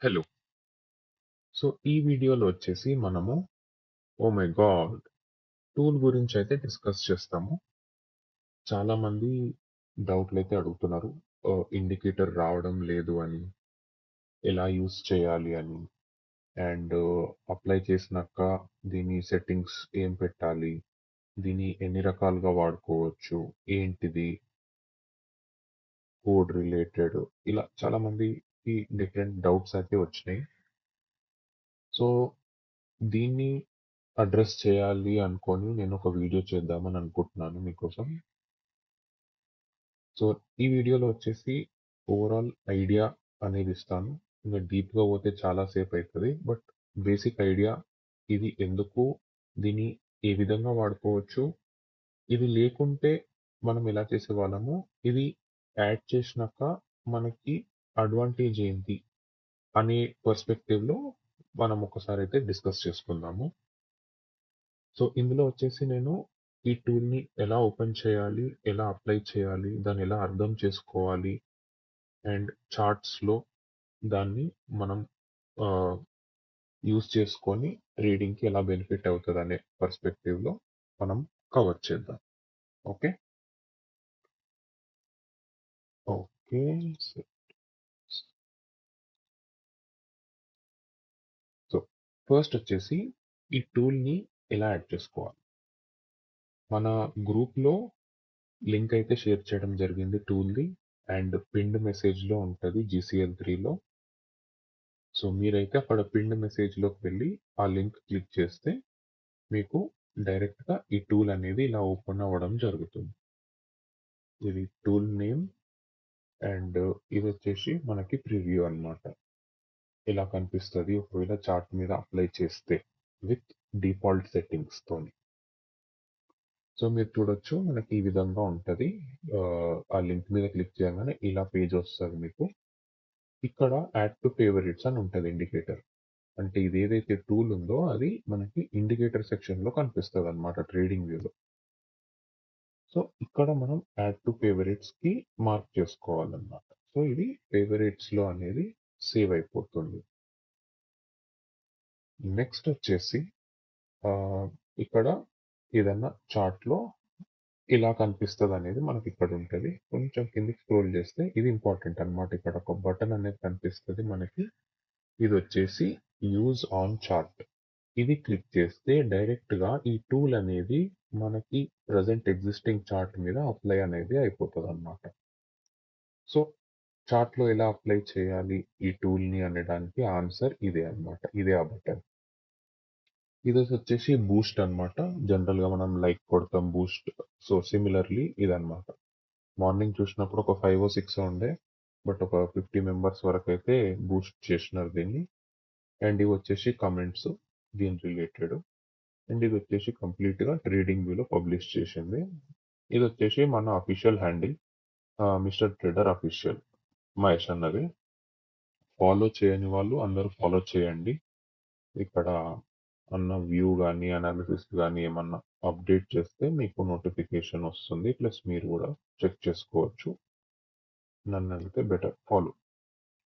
Hello. So, ఈ వీడియోలో వచ్చేసి మనము ఓ మై గాడ్! టూల్ గురించయితే డిస్కస్ చేస్తాము. చాలామంది డౌట్‌లయితే అడుగుతున్నారు. ఇండికేటర్ రావడం లేదు అని, ఎలా యూజ్ చేయాలి అని, అండ్ అప్లై చేసినాక దీని సెట్టింగ్స్ ఏం పెట్టాలి? దీన్ని ఎన్ని రకాలుగా వాడుకోవచ్చు? ఏంటిది? కోడ్ రిలేటెడ్ ఇలా చాలామందికి డిఫరెంట్ డౌట్స్ అయితే వచ్చినాయి. సో, దీన్ని అడ్రస్ చేయాలి అనుకోని నేను ఒక వీడియో చేద్దామని అనుకుంటున్నాను మీకోసం. సో ఈ వీడియోలో వచ్చేసి ఓవరాల్ ఐడియా అనేది ఇస్తాను. ఇంకా డీప్గా పోతే చాలా సేపు అవుతుంది. బట్ బేసిక్ ఐడియా ఇది ఎందుకు, దీన్ని ఏ విధంగా వాడుకోవచ్చు, ఇది లేకుంటే మనం ఎలా చేసేవాళ్ళము, ఇది యాడ్ చేసినాక మనకి అడ్వాంటేజ్ ఏంటి అనే పర్స్పెక్టివ్లో మనం ఒకసారి అయితే డిస్కస్ చేసుకుందాము. సో ఇందులో వచ్చేసి నేను ఈ టూల్ని ఎలా ఓపెన్ చేయాలి, ఎలా అప్లై చేయాలి, దాన్ని ఎలా అర్థం చేసుకోవాలి, అండ్ చార్ట్స్లో దాన్ని మనం యూస్ చేసుకొని రీడింగ్కి ఎలా బెనిఫిట్ అవుతుంది అనే పర్స్పెక్టివ్లో మనం కవర్ చేద్దాం. ఓకే ఓకే సో ఫస్ట్ వచ్చేసి ఈ టూల్ని ఎలా యాడ్ చేసుకోవాలి. మన గ్రూప్లో లింక్ అయితే షేర్ చేయడం జరిగింది టూల్ది, అండ్ పిన్డ్ మెసేజ్లో ఉంటుంది GCL3లో. సో మీరైతే అక్కడ పిన్డ్ మెసేజ్లోకి వెళ్ళి ఆ లింక్ క్లిక్ చేస్తే మీకు డైరెక్ట్గా ఈ టూల్ అనేది ఇలా ఓపెన్ అవ్వడం జరుగుతుంది. ఇది టూల్ నేమ్, అండ్ ఇది వచ్చేసి మనకి ప్రివ్యూ అన్నమాట. ఇలా కనిపిస్తుంది ఒకవేళ చార్ట్ మీద అప్లై చేస్తే విత్ డిఫాల్ట్ సెట్టింగ్స్ తోని. సో మీరు చూడొచ్చు మనకి ఈ విధంగా ఉంటుంది. ఆ లింక్ మీద క్లిక్ చేయగానే ఇలా పేజ్ వస్తుంది మీకు. ఇక్కడ యాడ్ టు ఫేవరెట్స్ అని ఉంటుంది ఇండికేటర్. అంటే ఇది ఏదైతే టూల్ ఉందో అది మనకి ఇండికేటర్ సెక్షన్లో కనిపిస్తుంది అనమాట ట్రేడింగ్ వ్యూలో. సో ఇక్కడ మనం యాడ్ టు ఫేవరెట్స్కి మార్క్ చేసుకోవాలన్నమాట. సో ఇది ఫేవరెట్స్లో అనేది సేవ్ అయిపోతుంది. నెక్స్ట్ వచ్చేసి ఆ, ఇక్కడ ఏదన్నా చార్ట్లో ఇలా కనిపిస్తుంది అనేది మనకి ఇక్కడ ఉంటుంది. కొంచెం కిందికి స్క్రోల్ చేస్తే ఇది ఇంపార్టెంట్ అన్నమాట. ఇక్కడ ఒక బటన్ అనేది కనిపిస్తుంది మనకి. ఇది వచ్చేసి యూజ్ ఆన్ చార్ట్. ఇది క్లిక్ చేస్తే డైరెక్ట్గా ఈ టూల్ అనేది మనకి ప్రజెంట్ ఎగ్జిస్టింగ్ చార్ట్ మీద అప్లై అనేది అయిపోతుంది అన్నమాట. సో చార్ట్లో ఎలా అప్లై చేయాలి ఈ టూల్ని అనడానికి ఆన్సర్ ఇదే అన్నమాట. ఇదే ఆ బటన్. ఇది వచ్చేసి బూస్ట్ అన్నమాట. జనరల్గా మనం లైక్ కొడతాం బూస్ట్. సో సిమిలర్లీ ఇదన్నమాట. మార్నింగ్ చూసినప్పుడు ఒక 5 or 6 ఉండే, బట్ ఒక 50 మెంబర్స్ వరకు అయితే బూస్ట్ చేసినారు దీన్ని. అండ్ ఇవి వచ్చేసి కమెంట్స్ దీని రిలేటెడ్. అండ్ ఇది వచ్చేసి కంప్లీట్గా ట్రేడింగ్ వ్యూలో పబ్లిష్ చేసింది. ఇది వచ్చేసి మన official handle, mister trader official Mahesh అన్నది. ఫాలో చేయని వాళ్ళు అందరూ ఫాలో చేయండి. ఇక్కడ అన్న వ్యూ కానీ అనాలిసిస్ కానీ ఏమన్నా అప్డేట్ చేస్తే మీకు నోటిఫికేషన్ వస్తుంది. ప్లస్ మీరు కూడా చెక్ చేసుకోవచ్చు. నన్ను అడిగితే బెటర్ ఫాలో.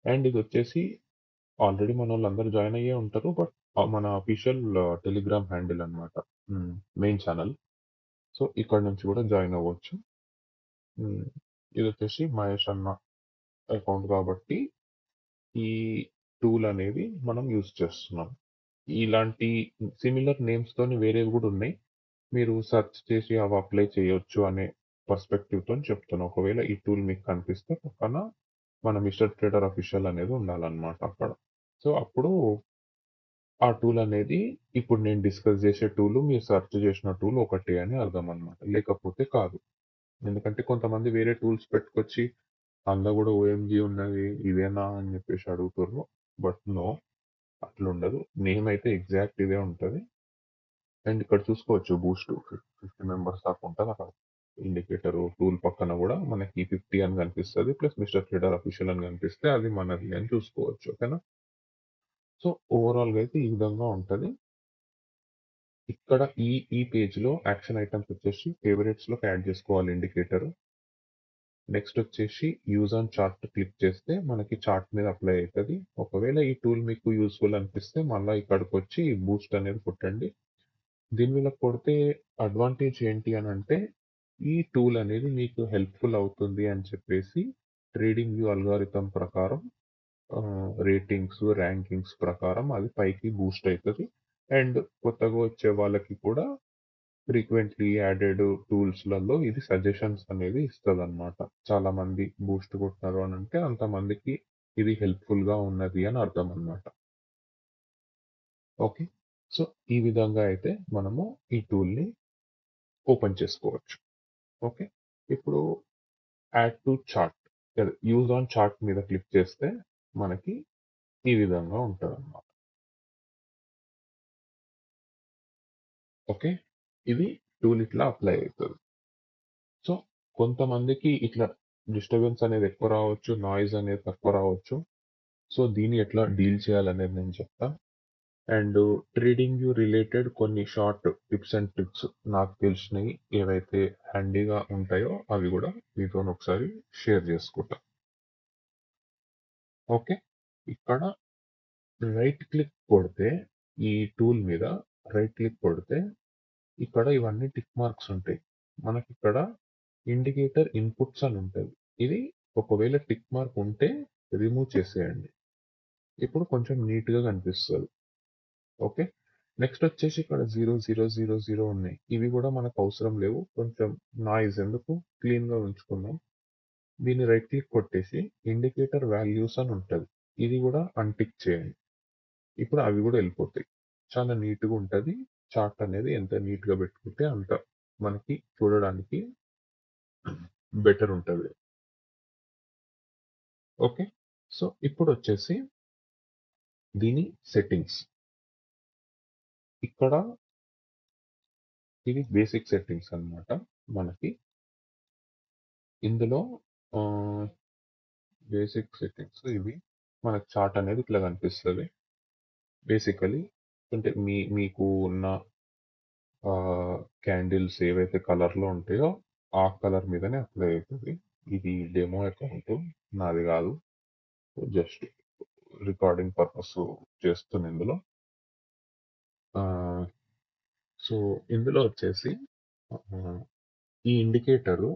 అండ్ ఇది వచ్చేసి ఆల్రెడీ మన వాళ్ళందరూ జాయిన్ అయ్యే ఉంటారు. బట్ మన అఫీషియల్ టెలిగ్రామ్ హ్యాండిల్ అనమాట, మెయిన్ ఛానల్. సో ఇక్కడ నుంచి కూడా జాయిన్ అవ్వచ్చు. మ్, ఇది వచ్చేసి మహేష్ అన్న అకౌంట్ కాబట్టి ఈ టూల్ అనేది మనం యూజ్ చేస్తున్నాం. ఇలాంటి సిమిలర్ నేమ్స్ తోని వేరేవి కూడా ఉన్నాయి. మీరు సెర్చ్ చేసి అవి అప్లై చేయొచ్చు అనే పర్స్పెక్టివ్ తో చెప్తున్నా. ఒకవేళ ఈ టూల్ మీకు కనిపిస్తే పక్కన మన మిస్టర్ ట్రేడర్ అఫీషియల్ అనేది ఉండాలన్నమాట అక్కడ. సో అప్పుడు ఆ టూల్ అనేది ఇప్పుడు నేను డిస్కస్ చేసే టూల్ మీరు సెర్చ్ చేసిన టూల్ ఒకటే అని అర్థం అన్నమాట. లేకపోతే కాదు. ఎందుకంటే కొంతమంది వేరే టూల్స్ పెట్టుకొచ్చి అందులో కూడా ఓఎంజీ ఉన్నది ఇదేనా అని చెప్పేసి అడుగుతారు. బట్ నో, అట్లుండదు. నేమ్ అయితే ఎగ్జాక్ట్ ఇదే ఉంటుంది. అండ్ ఇక్కడ చూసుకోవచ్చు బూస్ట్ 50 మెంబర్స్ దాకా ఉంటుంది అక్కడ. ఇండికేటర్ టూల్ పక్కన కూడా మనకి 50 అని కనిపిస్తుంది. ప్లస్ మిస్టర్ ట్రేడర్ అఫీషియల్ అని కనిపిస్తే అది మనది అని చూసుకోవచ్చు. ఓకేనా. సో ఓవరాల్గా అయితే ఈ విధంగా ఉంటుంది. ఇక్కడ ఈ ఈ పేజ్లో యాక్షన్ ఐటమ్స్ వచ్చేసి ఫేవరెట్స్లోకి యాడ్ చేసుకోవాలి ఇండికేటర్. నెక్స్ట్ వచ్చేసి యూజ్ ఆన్ చార్ట్ క్లిక్ చేస్తే మనకి చార్ట్ మీద అప్లై అవుతుంది. ఒకవేళ ఈ టూల్ మీకు యూస్ఫుల్ అనిపిస్తే మళ్ళీ ఇక్కడికి వచ్చి బూస్ట్ అనేది కొట్టండి. దీని మీద కొడితే అడ్వాంటేజ్ ఏంటి అని అంటే ఈ టూల్ అనేది మీకు హెల్ప్ఫుల్ అవుతుంది అని చెప్పేసి ట్రేడింగ్ వ్యూ అల్గారిథం ప్రకారం రేటింగ్స్ ర్యాంకింగ్స్ ప్రకారం అది పైకి బూస్ట్ అవుతుంది. అండ్ కొత్తగా వచ్చే వాళ్ళకి కూడా ఫ్రీక్వెంట్లీ యాడెడ్ టూల్స్లలో ఇది సజెషన్స్ అనేది ఇస్తుంది అనమాట. చాలా మంది బూస్ట్ కొట్టినారు అని అంటే అంతమందికి ఇది హెల్ప్ఫుల్ గా ఉన్నది అని అర్థం అనమాట. ఓకే, సో ఈ విధంగా అయితే మనము ఈ టూల్ని ఓపెన్ చేసుకోవచ్చు. ఓకే, ఇప్పుడు add to chart use on chart మీద క్లిక్ చేస్తే మనకి ఈ విధంగా ఉంటుంది అన్నమాట. ఓకే, ఇది టూల్ ఇట్లా అప్లై అవుతుంది. సో కొంతమందికి ఇట్లా డిస్టర్బెన్స్ అనేది ఎక్కువ రావచ్చు, నాయిస్ అనేది తక్కువ రావచ్చు. సో దీన్ని ఎట్లా డీల్ చేయాలనేది నేను చెప్తా. అండ్ ట్రేడింగ్ వ్యూ రిలేటెడ్ కొన్ని షార్ట్ టిప్స్ అండ్ ట్రిక్స్ నాకు తెలిసినవి ఏవైతే హ్యాండీగా ఉంటాయో అవి కూడా మీతో ఒకసారి షేర్ చేసుకుంటా. ఓకే, ఇక్కడ రైట్ క్లిక్ కొడితే ఈ టూల్ మీద రైట్ క్లిక్ కొడితే ఇక్కడ ఇవన్నీ టిక్ మార్క్స్ ఉంటాయి. మనకి ఇక్కడ ఇండికేటర్ ఇన్పుట్స్ అని ఉంటుంది. ఇది ఒకవేళ టిక్ మార్క్ ఉంటే రిమూవ్ చేసేయండి. ఇప్పుడు కొంచెం నీట్గా కనిపిస్తుంది. ఓకే, నెక్స్ట్ వచ్చేసి ఇక్కడ 0000 ఉన్నాయి. ఇవి కూడా మనకు అవసరం లేవు, కొంచెం నాయిస్ ఎందుకు, క్లీన్గా ఉంచుకుందాం. దీన్ని రైట్ క్లిక్ కొట్టేసి ఇండికేటర్ వాల్యూస్ అని ఉంటుంది. ఇది కూడా అన్టిక్ చేయండి. ఇప్పుడు అవి కూడా వెళ్ళిపోతాయి. చాలా నీట్గా ఉంటుంది. చార్ట్ అనేది ఎంత నీట్గా పెట్టుకుంటే అంత మనకి చూడడానికి బెటర్ ఉంటుంది. ఓకే, సో ఇప్పుడు వచ్చేసి దీని సెట్టింగ్స్. ఇక్కడ ఇది బేసిక్ సెట్టింగ్స్ అన్నమాట. మనకి ఇందులో బేసిక్ సెట్టింగ్స్ ఇవి. మనకి చార్ట్ అనేది ఇట్లా కనిపిస్తుంది. బేసికలీ అంటే మీకు ఉన్న క్యాండిల్స్ ఏవైతే కలర్లో ఉంటాయో ఆ కలర్ మీదనే అప్లై అవుతుంది. ఇది డెమో అకౌంట్, నాది కాదు, జస్ట్ రికార్డింగ్ పర్పస్ చేస్తున్న ఇందులో. సో ఇందులో వచ్చేసి ఈ ఇండికేటరు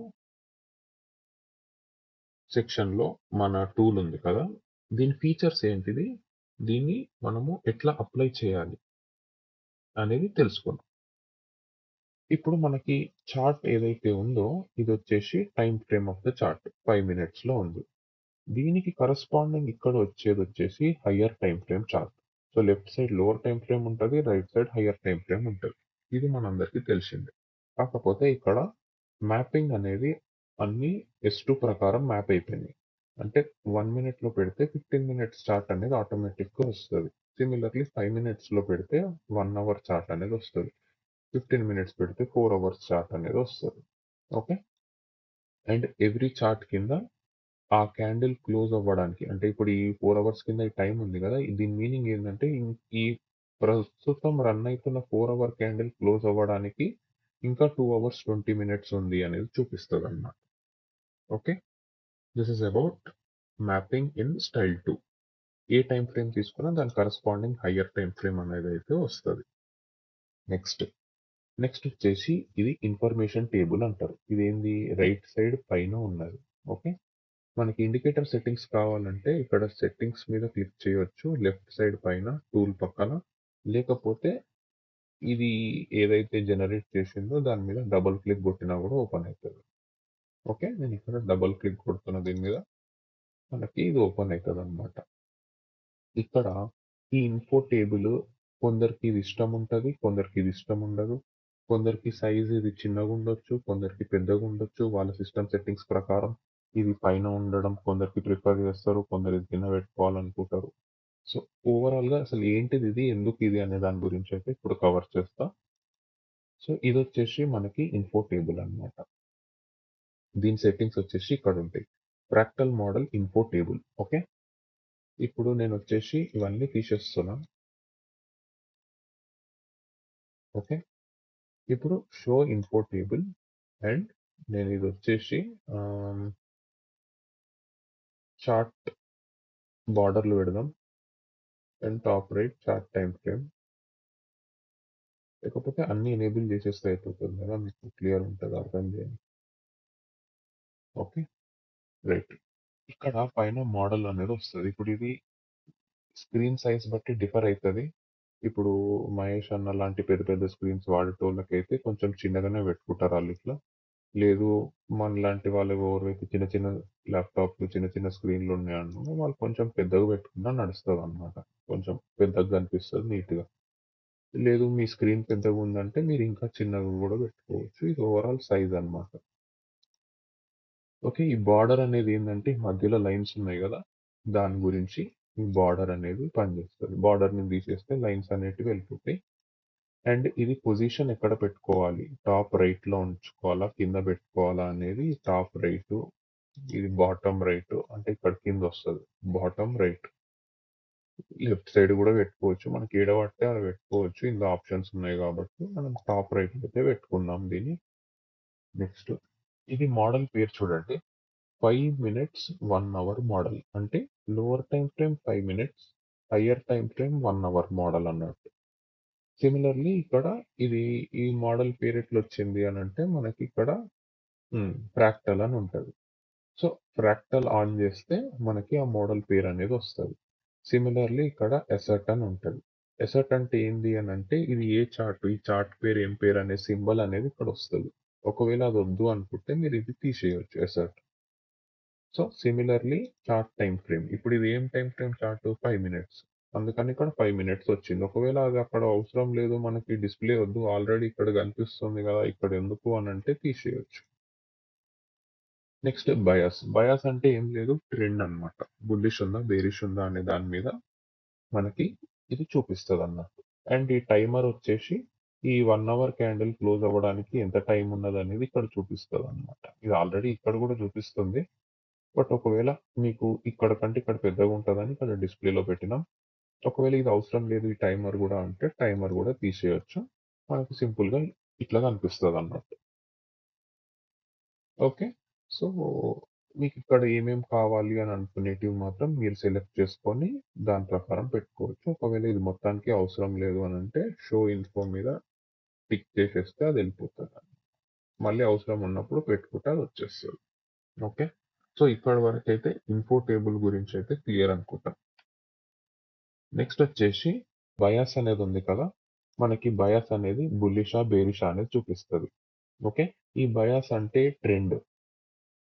సెక్షన్లో మన టూల్ ఉంది కదా, దీని ఫీచర్స్ ఏంటిది, దీన్ని మనము ఎట్లా అప్లై చేయాలి అనేది తెలుసుకుందాం. ఇప్పుడు మనకి చార్ట్ ఏదైతే ఉందో ఇది వచ్చేసి time frame of the chart 5 minutes లో ఉంది. దీనికి కరస్పాండింగ్ ఇక్కడ వచ్చేది వచ్చేసి higher time frame chart. So left side lower time frame ఉంటుంది, right side higher time frame ఉంటుంది. ఇది మనందరికీ తెలిసిందే. కాకపోతే ఇక్కడ మ్యాపింగ్ అనేది అన్ని S2 ప్రకారం మ్యాప్ అయిపోయింది. అంటే 1 minute లో పెడితే 15 minutes చార్ట్ అనేది ఆటోమేటిక్గా వస్తుంది. సిమిలర్లీ 5 minutes లో పెడితే 1 hour చార్ట్ అనేది వస్తుంది. 15 minutes పెడితే 4 hours చార్ట్ అనేది వస్తుంది. ఓకే, అండ్ ఎవ్రీ చార్ట్ కింద ఆ క్యాండిల్ క్లోజ్ అవ్వడానికి, అంటే ఇప్పుడు ఈ 4 hours కింద ఈ టైం ఉంది కదా, దీని మీనింగ్ ఏంటంటే ఈ ప్రస్తుతం రన్ అవుతున్న 4 hour క్యాండిల్ క్లోజ్ అవ్వడానికి ఇంకా 2 hours 20 minutes ఉంది అనేది చూపిస్తుంది అన్నమాట. Okay, this is about mapping in style 2. A time frame తీసుకున్నా దాని కరస్పాండింగ్ హయ్యర్ టైం ఫ్రేమ్ అనేది అయితే వస్తుంది. నెక్స్ట్ వచ్చేసి ఇది ఇన్ఫర్మేషన్ టేబుల్ అంటారు. ఇది ఏంది, రైట్ సైడ్ పైన ఉన్నది. ఓకే, మనకి ఇండికేటర్ సెట్టింగ్స్ కావాలంటే ఇక్కడ సెట్టింగ్స్ మీద క్లిక్ చేయొచ్చు లెఫ్ట్ సైడ్ పైన టూల్ పక్కన, లేకపోతే ఇది ఏదైతే జనరేట్ చేసిందో దాని మీద డబుల్ క్లిక్ కొట్టినా కూడా ఓపెన్ అవుతుంది. ఓకే, నేను ఇక్కడ డబుల్ క్లిక్ కొడుతున్న దీని మీద, మనకి ఇది ఓపెన్ అవుతుంది అనమాట. ఇక్కడ ఈ ఇన్ఫో టేబుల్ కొందరికి ఇది ఇష్టం ఉంటుంది, కొందరికి ఇది ఇష్టం ఉండదు. కొందరికి సైజ్ ఇది చిన్నగా ఉండొచ్చు, కొందరికి పెద్దగా ఉండొచ్చు. వాళ్ళ సిస్టమ్ సెట్టింగ్స్ ప్రకారం ఇది పైన ఉండడం కొందరికి ప్రిఫర్ చేస్తారు, కొందరు ఇది కింద పెట్టుకోవాలనుకుంటారు. సో ఓవరాల్గా అసలు ఏంటిది ఇది, ఎందుకు ఇది అనే దాని గురించి అయితే ఇప్పుడు కవర్ చేస్తా. సో ఇది వచ్చేసి మనకి ఇన్ఫో టేబుల్ అనమాట. దీని సెట్టింగ్స్ వచ్చేసి ఇక్కడ ఉంటాయి. Fractal model info table. Okay, ఇప్పుడు నేను వచ్చేసి ఇవన్నీ తీసేస్తున్నా. ఓకే, ఇప్పుడు షో ఇన్ఫో టేబుల్, అండ్ నేను ఇది వచ్చేసి చార్ట్ బార్డర్లు పెడదాం and top right chart time frame. లేకపోతే అన్ని ఎనేబుల్ చేసేస్తే అయిపోతుంది కదా, మీకు క్లియర్ ఉంటుంది అర్థం చేయండి. Okay right. ఇక్కడ పైన మోడల్ అనేది వస్తుంది. ఇప్పుడు ఇది స్క్రీన్ సైజ్ బట్టి డిఫర్ అవుతుంది. ఇప్పుడు మహేష్ అన్న లాంటి పెద్ద పెద్ద స్క్రీన్స్ వాడేటోళ్ళకైతే కొంచెం చిన్నగానే పెట్టుకుంటారు వాళ్ళు ఇట్లా. లేదు మనలాంటి వాళ్ళు ఎవరైతే చిన్న చిన్న ల్యాప్టాప్లు చిన్న చిన్న స్క్రీన్లు ఉన్నాయన్నో వాళ్ళు కొంచెం పెద్దగా పెట్టుకున్నా నడుస్తుంది అనమాట. కొంచెం పెద్దగా కనిపిస్తుంది నీట్గా. లేదు మీ స్క్రీన్ పెద్దగా ఉందంటే మీరు ఇంకా చిన్నగా కూడా పెట్టుకోవచ్చు. ఇది ఓవరాల్ సైజ్ అన్నమాట. ఓకే. ఈ బార్డర్ అనేది ఏంటంటే మధ్యలో లైన్స్ ఉన్నాయి కదా, దాని గురించి ఈ బార్డర్ అనేది పనిచేస్తుంది. బార్డర్ని తీసేస్తే లైన్స్ అనేటివి వెళ్ళిపోతాయి. అండ్ ఇది పొజిషన్ ఎక్కడ పెట్టుకోవాలి, టాప్ రైట్ లో ఉంచుకోవాలా కింద పెట్టుకోవాలా అనేది టాప్ రైట్, ఇది బాటమ్ రైట్ అంటే ఇక్కడ కింద వస్తుంది బాటమ్ రైట్. లెఫ్ట్ సైడ్ కూడా పెట్టుకోవచ్చు, మనకి ఏడ పడితే అక్కడ పెట్టుకోవచ్చు. ఇందులో ఆప్షన్స్ ఉన్నాయి కాబట్టి మనం టాప్ రైట్ అయితే పెట్టుకుందాం దీన్ని. నెక్స్ట్ ఇది మోడల్ పేరు చూడండి, 5 minutes 1 hour మోడల్. అంటే lower time frame 5 minutes, higher time frame 1 hour model అన్నట్టు. సిమిలర్లీ ఇక్కడ ఇది ఈ మోడల్ పేరు ఎట్లా వచ్చింది అని అంటే మనకి ఇక్కడ ఫ్రాక్టల్ అని ఉంటుంది. సో ఫ్రాక్టల్ ఆన్ చేస్తే మనకి ఆ మోడల్ పేరు అనేది వస్తుంది. సిమిలర్లీ ఇక్కడ ఎసెట్ అని ఉంటుంది. ఎసెట్ అంటే ఏంది అని అంటే ఇది ఏ చార్ట్, ఈ చార్ట్ పేరు ఏం పేరు అనే సింబల్ అనేది ఇక్కడ వస్తుంది. ఒకవేళ అది వద్దు అనుకుంటే మీరు ఇది తీసేయచ్చు asset. So similarly chart time frame, ఇప్పుడు ఇది ఏం టైం ఫ్రేమ్ చార్ట్ 5 minutes, అందుకని ఇక్కడ 5 minutes వచ్చింది. ఒకవేళ అది అక్కడ అవసరం లేదు మనకి డిస్ప్లే వద్దు ఆల్రెడీ ఇక్కడ కనిపిస్తుంది కదా ఇక్కడ ఎందుకు అని అంటే తీసేయచ్చు. Next bias. బయాస్ అంటే ఏం లేదు, ట్రెండ్ అన్నమాట. బుల్లిష్ ఉందా బేరిష్ ఉందా అనే దాని మీద మనకి ఇది చూపిస్తుంది అన్నట్టు. అండ్ ఈ టైమర్ వచ్చేసి ఈ 1 hour క్యాండిల్ క్లోజ్ అవ్వడానికి ఎంత టైం ఉన్నది అనేది ఇక్కడ చూపిస్తుంది అన్నమాట. ఇది ఆల్రెడీ ఇక్కడ కూడా చూపిస్తుంది, బట్ ఒకవేళ మీకు ఇక్కడ కంటే ఇక్కడ పెద్దగా ఉంటుందని ఇక్కడ డిస్ప్లేలో పెట్టినాం. ఒకవేళ ఇది అవసరం లేదు ఈ టైమర్ కూడా అంటే టైమర్ కూడా తీసేయచ్చు, మనకు సింపుల్గా ఇట్లా కనిపిస్తుంది అన్నట్టు. ఓకే. సో మీకు ఇక్కడ ఏమేమి కావాలి అని అనుకునేటివి మాత్రం మీరు సెలెక్ట్ చేసుకొని దాని ప్రకారం పెట్టుకోవచ్చు. ఒకవేళ ఇది మొత్తానికి అవసరం లేదు అని అంటే షో ఇన్ఫో మీద టిక్ చేసేస్తే అది వెళ్ళిపోతుంది. మళ్ళీ అవసరం ఉన్నప్పుడు పెట్టుకుంటే అది వచ్చేస్తుంది. ఓకే. సో ఇప్పటి వరకు అయితే ఇన్ఫో టేబుల్ గురించి అయితే క్లియర్ అనుకుంటాం. నెక్స్ట్ వచ్చేసి బయాస్ అనేది ఉంది కదా, మనకి బయాస్ అనేది బుల్లిషా బేరిషా అనేది చూపిస్తుంది. ఓకే. ఈ బయాస్ అంటే ట్రెండ్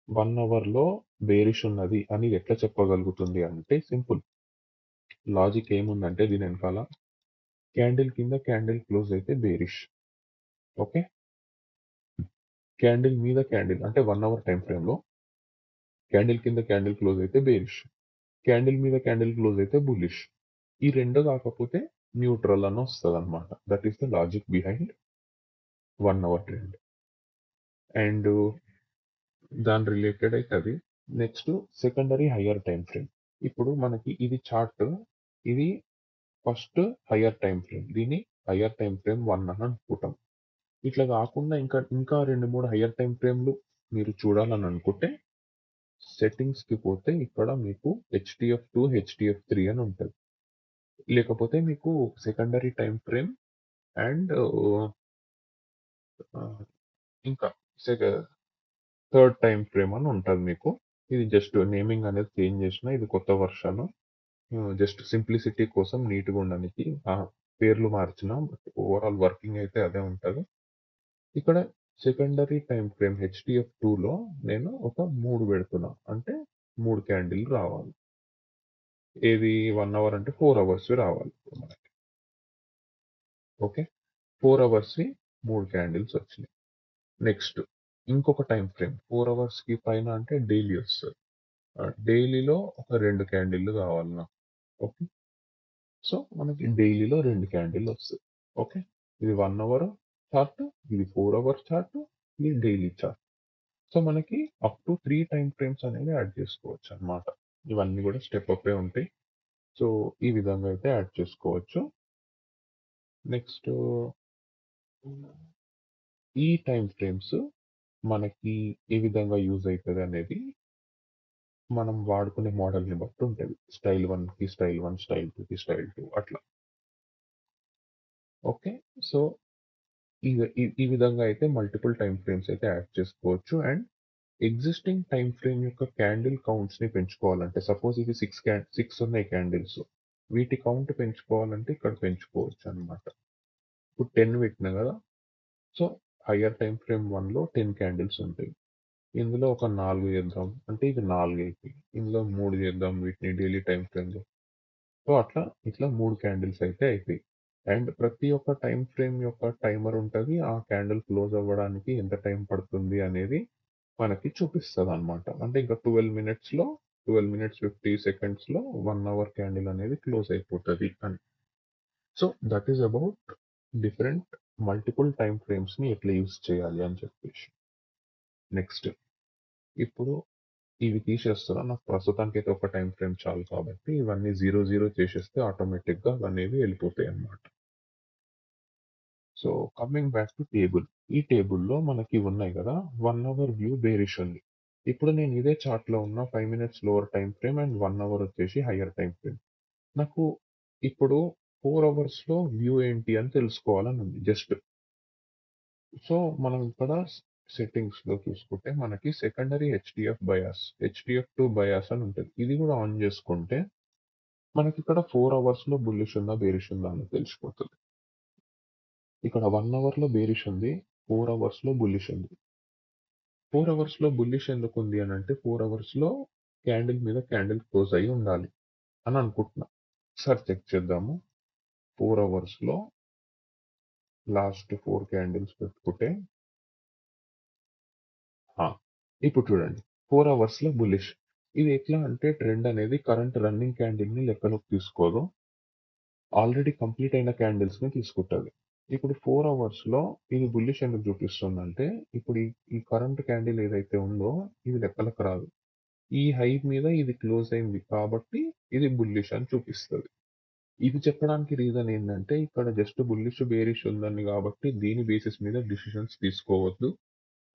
1 hour లో బేరిష్ ఉన్నది అని ఎట్లా చెప్పగలుగుతుంది అంటే సింపుల్ లాజిక్ ఏముందంటే దీని వెనకాల క్యాండిల్ కింద క్యాండిల్ క్లోజ్ అయితే బేరిష్. ఓకే. క్యాండిల్ మీద క్యాండిల్ అంటే 1 hour టైం ఫ్రేమ్ లో క్యాండిల్ కింద క్యాండిల్ క్లోజ్ అయితే బేరిష్, క్యాండిల్ మీద క్యాండిల్ క్లోజ్ అయితే బుల్లిష్. ఈ రెండు కాకపోతే న్యూట్రల్ అని వస్తుంది అనమాట. That is the logic behind 1 hour trend. And దాని రిలేటెడ్ అయితే అది. Next secondary higher time frame. ఇప్పుడు మనకి ఇది చార్ట్, ఇది ఫస్ట్ హయ్యర్ టైం ఫ్రేమ్, దీన్ని హయ్యర్ టైం ఫ్రేమ్ 1 అని అనుకుంటాం. ఇట్లా కాకుండా ఇంకా ఇంకా 2-3 హయ్యర్ టైం ఫ్రేమ్లు మీరు చూడాలని అనుకుంటే సెట్టింగ్స్కి పోతే ఇక్కడ మీకు HTF2 HTF3 అని ఉంటుంది. లేకపోతే మీకు సెకండరీ టైం ఫ్రేమ్ అండ్ ఇంకా థర్డ్ టైం ఫ్రేమ్ అని ఉంటుంది మీకు. ఇది జస్ట్ నేమింగ్ అనేది చేంజ్ చేసిన, ఇది కొత్త వర్షన్. జస్ట్ సింప్లిసిటీ కోసం నీట్గా ఉండడానికి పేర్లు మార్చిన, బట్ ఓవరాల్ వర్కింగ్ అయితే అదే ఉంటుంది. ఇక్కడ సెకండరీ టైం ఫ్రేమ్ HTF2లో నేను ఒక 3 పెడుతున్నా, అంటే 3 క్యాండిల్ రావాలి. ఏది 1 hour అంటే 4 hours రావాలి మనకి. ఓకే. 4 hours 3 క్యాండిల్స్ వచ్చినాయి. నెక్స్ట్ ఇంకొక టైం ఫ్రేమ్ 4 hours పైన అంటే డైలీ వస్తుంది. డైలీలో ఒక 2 క్యాండిల్లు కావాలి నాకు. ఓకే. సో మనకి డైలీలో 2 క్యాండిల్ వస్తుంది. ఓకే. ఇది 1 hour చార్ట్, ఇది 4 hour చార్ట్, ఇది డైలీ చార్ట్. సో మనకి అప్ టు 3 టైం ఫ్రేమ్స్ అనేది యాడ్ చేసుకోవచ్చు అన్నమాట. ఇవన్నీ కూడా స్టెప్ అప్ ఉంటాయి. సో ఈ విధంగా అయితే యాడ్ చేసుకోవచ్చు. నెక్స్ట్ ఈ టైం ఫ్రేమ్స్ మనకి ఏ విధంగా యూజ్ అవుతుంది అనేది మనం వాడుకునే మోడల్‌ని బట్టి ఉంటది. స్టైల్ 1కి స్టైల్ 1, స్టైల్ 2కి స్టైల్ 2 అట్లా. ఓకే. సో, ఈ విధంగా అయితే మల్టిపుల్ టైమ్ ఫ్రేమ్స్ అయితే యాడ్ చేసుకోవచ్చు. అండ్ ఎగ్జిస్టింగ్ టైమ్ ఫ్రేమ్ యొక్క క్యాండిల్ కౌంట్స్‌ని పెంచుకోవాలంటే సపోజ్ ఇవి 6 ఉన్నాయి క్యాండిల్స్. వీటి కౌంట్ పెంచుకోవాలంటే ఇక్కడ పెంచుకోవచ్చనమాట. ఇప్పుడు 10 పెట్టినా గదా! సో, హయ్యర్ టైమ్ ఫ్రేమ్ 1లో 10 క్యాండిల్స్ ఉంటాయి. ఇందులో ఒక 4 చేద్దాం. అంటే ఇది 4 అయితాయి. ఇందులో 3 చేద్దాం వీటిని డైలీ టైమ్ ఫ్రేమ్‌లో. సో, ఇట్లా 3 క్యాండిల్స్ అయితే అయితాయి. అండ్ ప్రతి ఒక్క టైమ్ ఫ్రేమ్ యొక్క టైమర్ ఉంటది. ఆ క్యాండిల్ క్లోజ్ అవ్వడానికి ఎంత టైం పడుతుంది అనేది మనకి చూపిస్తదనమాట. అంటే ఇంకా 12 మినిట్స్‌లో 12 మినిట్స్ 50 సెకండ్స్‌లో 1 అవర్ క్యాండిల్ అనేది క్లోజ్ అయిపోతది అని. So, that is about different multiple time ఫ్రేమ్స్‌ని ఎట్లా యూజ్ చేయాలి అని చెప్పేసి. నెక్స్ట్ ఇప్పుడు ఇవి తీసేస్తున్నా. నాకు ప్రస్తుతానికైతే ఒక టైమ్ ఫ్రేమ్ చాలు కాబట్టి ఇవన్నీ 0, 0 చేసేస్తే ఆటోమేటిక్‌గా అవనేవి వెళ్ళిపోతాయన్నమాట. So, coming back to table. ఈ టేబుల్‌లో మనకి ఉన్నాయి గదా! 1 అవర్ వ్యూ బేరిష్ ఉంది. ఇప్పుడు నేను ఇదే చార్ట్‌లో ఉన్న 5 minutes lower time frame and 1 hour వచ్చేసి హైయర్ టైమ్ ఫ్రేమ్. నాకు ఇప్పుడు 4 అవర్స్‌లో వ్యూ ఏంటి అని తెలుసుకోవాలని ఉంది జస్ట్. సో, మనం ఇక్కడ సెట్టింగ్స్‌లో చూసుకుంటే మనకి సెకండరీ హెచ్‌డిఎఫ్ 2 బయాస్ అని ఉంటది. ఇది గూడా ఆన్ జేసుకుంటే మనకిక్కడ 4 అవర్స్‌లో బుల్లిష్ ఉందా? బేరిష్ ఉందా? అని తెలిసిపోతది. ఇక్కడ 1 అవర్‌లో బేరిష్ ఉంది. 4 అవర్స్‌లో బుల్లిష్ ఉంది. 4 అవర్స్‌లో బుల్లిష్ ఎందుకుంది అనంటే 4 అవర్స్‌లో క్యాండిల్ మీద క్యాండిల్ క్లోజ్ అయ్యి ఉండాలి అని అనుకుంటున్నా. ఒకసారి చెక్ చేద్దాము. 4 అవర్స్‌లో లాస్ట్ 4 క్యాండిల్స్ పెట్టుకుంటే ఆ! ఇప్పుడు చూడండి. 4 అవర్స్‌లో బుల్లిష్. ఇది ఎట్లా అంటే ట్రెండ్ అనేది కరెంట్ రన్నింగ్ క్యాండిల్‌ని లెక్కలోకి తీసుకోదు. ఆల్రెడీ కంప్లీట్ అయిన క్యాండిల్స్‌ని తీసుకుంటది. ఇప్పుడు 4 అవర్స్‌లో ఇది బుల్లిష్ ఎందుకు చూపిస్తుందంటే, ఇప్పుడు ఈ కరెంట్ క్యాండిల్ ఏదైతే ఉందో ఇది లెక్కలకు రాదు. ఈ హై మీద ఇది క్లోజ్ అయింది కాబట్టి ఇది బుల్లిష్ అని చూపిస్తది. ఇది చెప్పడానికి రీజన్ ఏందంటే, ఇక్కడ జస్ట్ బుల్లిష్, బేరిష్ ఉందని కాబట్టి దీని బేసిస్ మీద డిసిషన్స్ తీసుకోవద్దు.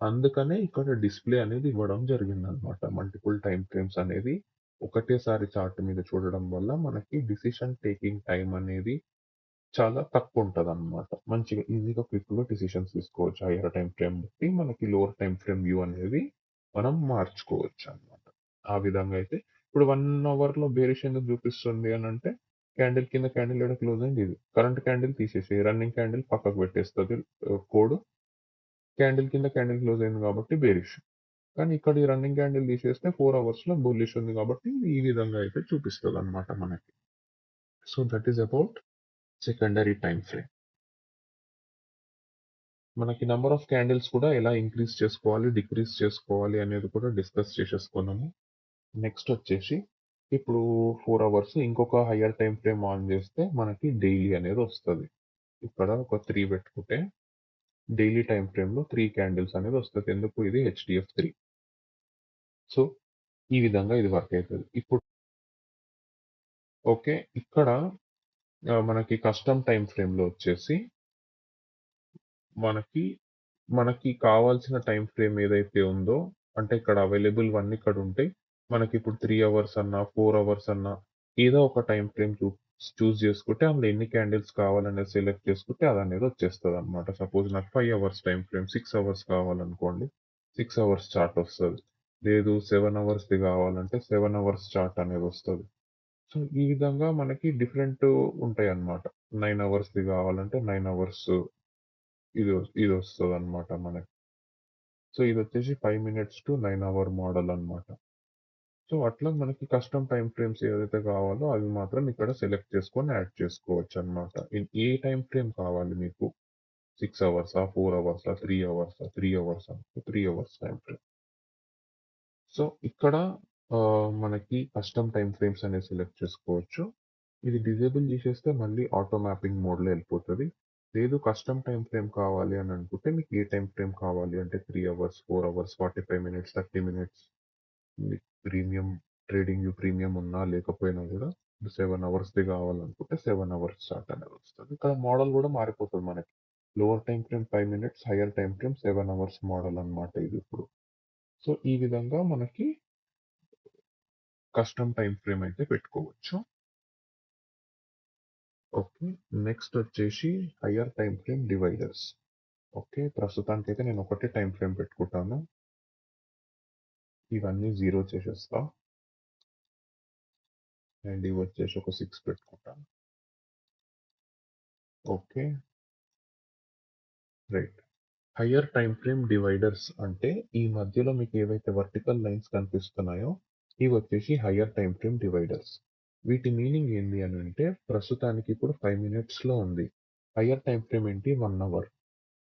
అందుకనే ఇక్కడ డిస్‌ప్లే అనేది ఇవ్వడం జరిగిందనమాట. మల్టిపుల్ టైమ్ ఫ్రేమ్స్ అనేది ఒకటేసారి చార్ట్ మీద చూడడం వల్ల మనకి డెసిషన్ టేకింగ్ టైమ్ అనేది చాలా తక్కువుంటదనమాట. మంచిగా ఈజీగా క్విక్‌గా డెసిషన్స్ తీసుకోవచ్చు. హైయర్ టైమ్ ఫ్రేమ్ బట్టి మనకి లోవర్ టైమ్ ఫ్రేమ్ వ్యూ అనేది మనం మార్చుకోవచ్చనమాట. ఆ విధంగా అయితే ఇప్పుడు 1 అవర్‌లో బేరిష్ ఎందుకు చూపిస్తుంది అనంటే క్యాండిల్ కింద క్యాండిల్ ఎక్కడ క్లోజ్ అయింది ఇది. కరెంట్ క్యాండిల్ తీసేసేయి. రన్నింగ్ క్యాండిల్ పక్కకు పెట్టేస్తది కోడ్. క్యాండిల్ కింద క్యాండిల్ క్లోజ్ అయింది కాబట్టి బేరిష్. కానీ ఇక్కడ ఈ రన్నింగ్ క్యాండిల్ తీసేస్తే 4 అవర్స్‌లో బుల్లిష్ ఉంది కాబట్టి ఈ విధంగా అయితే చూపిస్తదనమాట మనకి. So, that is about secondary time frame. మనకి నంబర్ ఆఫ్ క్యాండిల్స్ కూడా ఎలా ఇంక్రీజ్ చేసుకోవాలి, డిక్రీజ్ చేసుకోవాలి అనేది కూడా డిస్కస్ చేసేసుకున్నాము. నెక్స్ట్ వచ్చేసి ఇప్పుడు 4 అవర్స్ ఇంకొక హైయర్ టైమ్ ఫ్రేమ్ ఆన్ చేస్తే మనకి డైలీ అనేది వస్తది. ఇక్కడ ఒక 3 పెట్టుకుంటే డైలీ టైమ్ ఫ్రేమ్‌లో 3 క్యాండిల్స్ అనేది వస్తది. ఎందుకు ఇది హెచ్‌డిఎఫ్ 3. సో, ఈ విధంగా ఇది వర్క్ అయితది. ఇప్పుడు ఓకే. ఇక్కడ మనకి కస్టమ్ టైమ్ ఫ్రేమ్‌లో వచ్చేసి మనకి, మనకి కావాల్సిన టైమ్ ఫ్రేమ్ ఏదైతే ఉందో అంటే ఇక్కడ అవైలబుల్ అన్నీ ఇక్కడ ఉంటాయి. మనకిప్పుడు 3 అవర్స్ అన్నా, 4 అవర్స్ అన్నా ఏదో ఒక టైమ్ ఫ్రేమ్ చూజ్ చేసుకుంటే అందులో ఎన్ని క్యాండిల్స్ కావాలనేది సెలెక్ట్ చేసుకుంటే అదనేది వచ్చేస్తదనమాట. సపోజ్ నాకు 5 అవర్స్ టైమ్ ఫ్రేమ్, 6 అవర్స్ కావాలనుకోండి. 6 అవర్స్ చార్ట్ వస్తది. లేదు 7 అవర్స్‌ది కావాలంటే 7 అవర్స్ చార్ట్ అనేది వస్తది. సో, ఈ విధంగా మనకి డిఫరెంట్ ఉంటాయన్నమాట. 9 అవర్స్‌ది కావాలంటే 9 అవర్స్ ఇదొస్తదన్నమాట మనకి. సో, ఇదొచ్చేసి 5 మినిట్స్ టు 9 అవర్ మోడల్ అన్నమాట. సో, అట్లా మనకి కస్టమ్ టైమ్ ఫ్రేమ్స్ ఏదైతే కావాలో అవి మాత్రం ఇక్కడ సెలెక్ట్ చేసుకొని యాడ్ చేసుకోవచ్చన్నమాట. ఏ టైమ్ ఫ్రేమ్ కావాలి మీకు? 6 అవర్సా? 4 అవర్సా? 3 అవర్సా? 3 అవర్సా? 3 అవర్స్ టైమ్ ఫ్రేమ్. సో, ఇక్కడ మనకి కస్టమ్ టైమ్ ఫ్రేమ్స్ అనేవి సెలెక్ట్ చేసుకోవచ్చు. ఇది డిజేబుల్ చేసేస్తే మళ్ళీ ఆటో మ్యాపింగ్ మోడ్‌లో ఎళ్ళిపోతది. లేదు కస్టమ్ టైమ్ ఫ్రేమ్ కావాలి అని అనుకుంటే మీకు ఏ టైమ్ ఫ్రేమ్ కావాలి అంటే 3 అవర్స్, 4 అవర్స్, 45 మినిట్స్, 30 మినిట్స్ మీకు ప్రీమియం ట్రేడింగ్ వ్యూ ప్రీమియం ఉన్నా లేకపోయినా గూడా 7 అవర్స్‌ది కావాలనుకుంటే 7 అవర్స్ చార్ట్ అనేది వస్తది. ఇక్కడ మోడల్ గూడా మారిపోతది మనకి. Lower time frame 5 minutes, hire time frame 7 hours model అన్నమాట ఇదిప్పుడు. సో, ఈ విధంగా మనకి కస్టమ్ టైం ఫ్రేమ్ అయితే పెట్టుకోవచ్చు. ఓకే. నెక్స్ట్ వచ్చేసి higher time frame dividers. Okay. ప్రస్తుతానికైతే నేను ఒకటే టైం ఫ్రేమ్ పెట్టుకుంటాను. ఇవన్నీ 0 చేసేస్తా. అండ్ ఇవి వచ్చేసి ఒక 6 పెట్టుకుంటాను. Okay. Right. Higher time frame dividers అంటే ఈ మధ్యలో మీకు ఏవైతే వర్టికల్ లైన్స్ కనిపిస్తున్నాయో ఇవి వచ్చేసి హయ్యర్ టైం ఫ్రేమ్ డివైడర్స్. వీటి మీనింగ్ ఏంటి అని అంటే ప్రస్తుతానికి ఇప్పుడు 5 minutesలో ఉంది. హయ్యర్ టైం ఫ్రేమ్ ఏంటి 1 hour.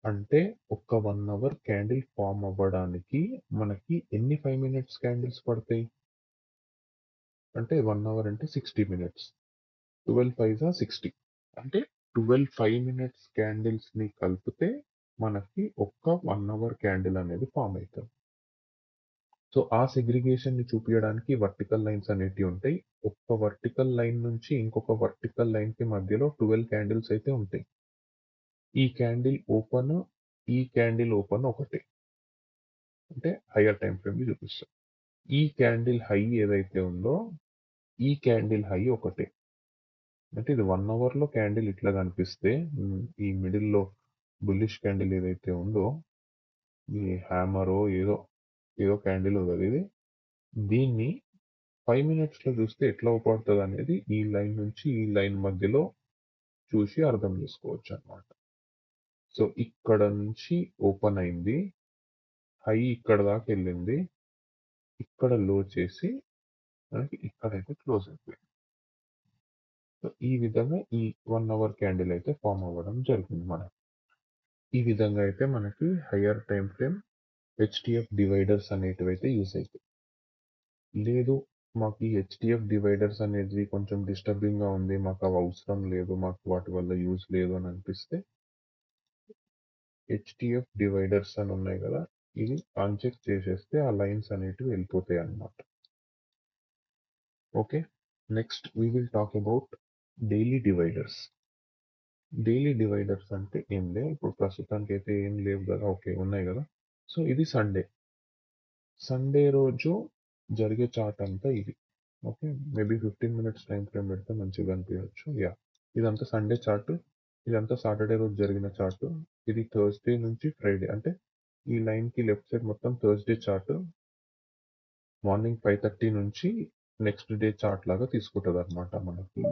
అంటే ఒక్క 1 hour క్యాండిల్ ఫామ్ అవ్వడానికి మనకి ఎన్ని 5 minutes క్యాండిల్స్ పడతాయి అంటే 1 hour అంటే 60 minutes. 12 5 60 అంటే 12 5 minutes క్యాండిల్స్ ని కలిపితే మనకి ఒక్క 1 hour క్యాండిల్ అనేది ఫామ్ అవుతుంది. సో ఆ సెగ్రిగేషన్ ని చూపించడానికి వర్టికల్ లైన్స్ అనేటివి ఉంటాయి. ఒక్క వర్టికల్ లైన్ నుంచి ఇంకొక వర్టికల్ లైన్ కి మధ్యలో 12 క్యాండిల్స్ అయితే ఉంటాయి. ఈ క్యాండిల్ ఓపెన్ ఒకటే అంటే హయ్యర్ టైం ఫ్రేమ్ చూపిస్తాం. ఈ క్యాండిల్ హై ఏదైతే ఉందో ఈ క్యాండిల్ హై ఒకటే అంటే ఇది 1 hour లో క్యాండిల్ ఇట్లా కనిపిస్తే ఈ మిడిల్ లో బుల్లిష్ క్యాండిల్ ఏదైతే ఉందో ఈ హ్యామరో ఏదో క్యాండిల్ ఉంది ఇది. దీన్ని 5 minutes లో చూస్తే ఎట్లా ఉపడుతుంది అనేది ఈ లైన్ నుంచి ఈ లైన్ మధ్యలో చూసి అర్థం చేసుకోవచ్చు అన్నమాట. సో ఇక్కడ నుంచి ఓపెన్ అయింది, హై ఇక్కడ దాకా వెళ్ళింది, ఇక్కడ లో చేసి మనకి ఇక్కడైతే క్లోజ్ అయిపోయింది. సో ఈ విధంగా ఈ 1 hour క్యాండిల్ అయితే ఫామ్ అవ్వడం జరిగింది మనకి. ఈ విధంగా అయితే మనకి హయ్యర్ టైం ఫ్రేమ్ హెచ్టిఎఫ్ డివైడర్స్ అనేటివి అయితే యూస్ అవుతాయి. లేదు మాకు ఈ హెచ్టిఎఫ్ డివైడర్స్ అనేది కొంచెం డిస్టర్బింగ్ గా ఉంది, మాకు అవి అవసరం లేదు, మాకు వాటి వల్ల యూజ్ లేదు అని అనిపిస్తే హెచ్టిఎఫ్ డివైడర్స్ అని ఉన్నాయి కదా, ఇది అన్చెక్ చేసేస్తే ఆ లైన్స్ అనేటివి వెళ్ళిపోతాయి అన్నమాట. Okay. Next we will talk about daily dividers. Daily dividers అంటే ఏం లేదు, ఇప్పుడు ప్రస్తుతానికి అయితే ఏం లేవు కదా, ఓకే ఉన్నాయి కదా. సో ఇది సండే రోజు జరిగే చార్ట్ అంతా ఇది. Okay. Maybe 15 minutes time frame పెడితే మంచిగా అనిపించవచ్చు. యా, ఇదంతా సండే చార్ట్, ఇదంతా సాటర్డే రోజు జరిగిన చార్ట్. ఇది థర్స్డే నుంచి ఫ్రైడే అంటే ఈ లైన్ కి లెఫ్ట్ సైడ్ మొత్తం థర్స్డే చార్ట్. మార్నింగ్ 5:30 నుంచి నెక్స్ట్ డే చార్ట్ లాగా తీసుకుంటుంది అనమాట మనకి.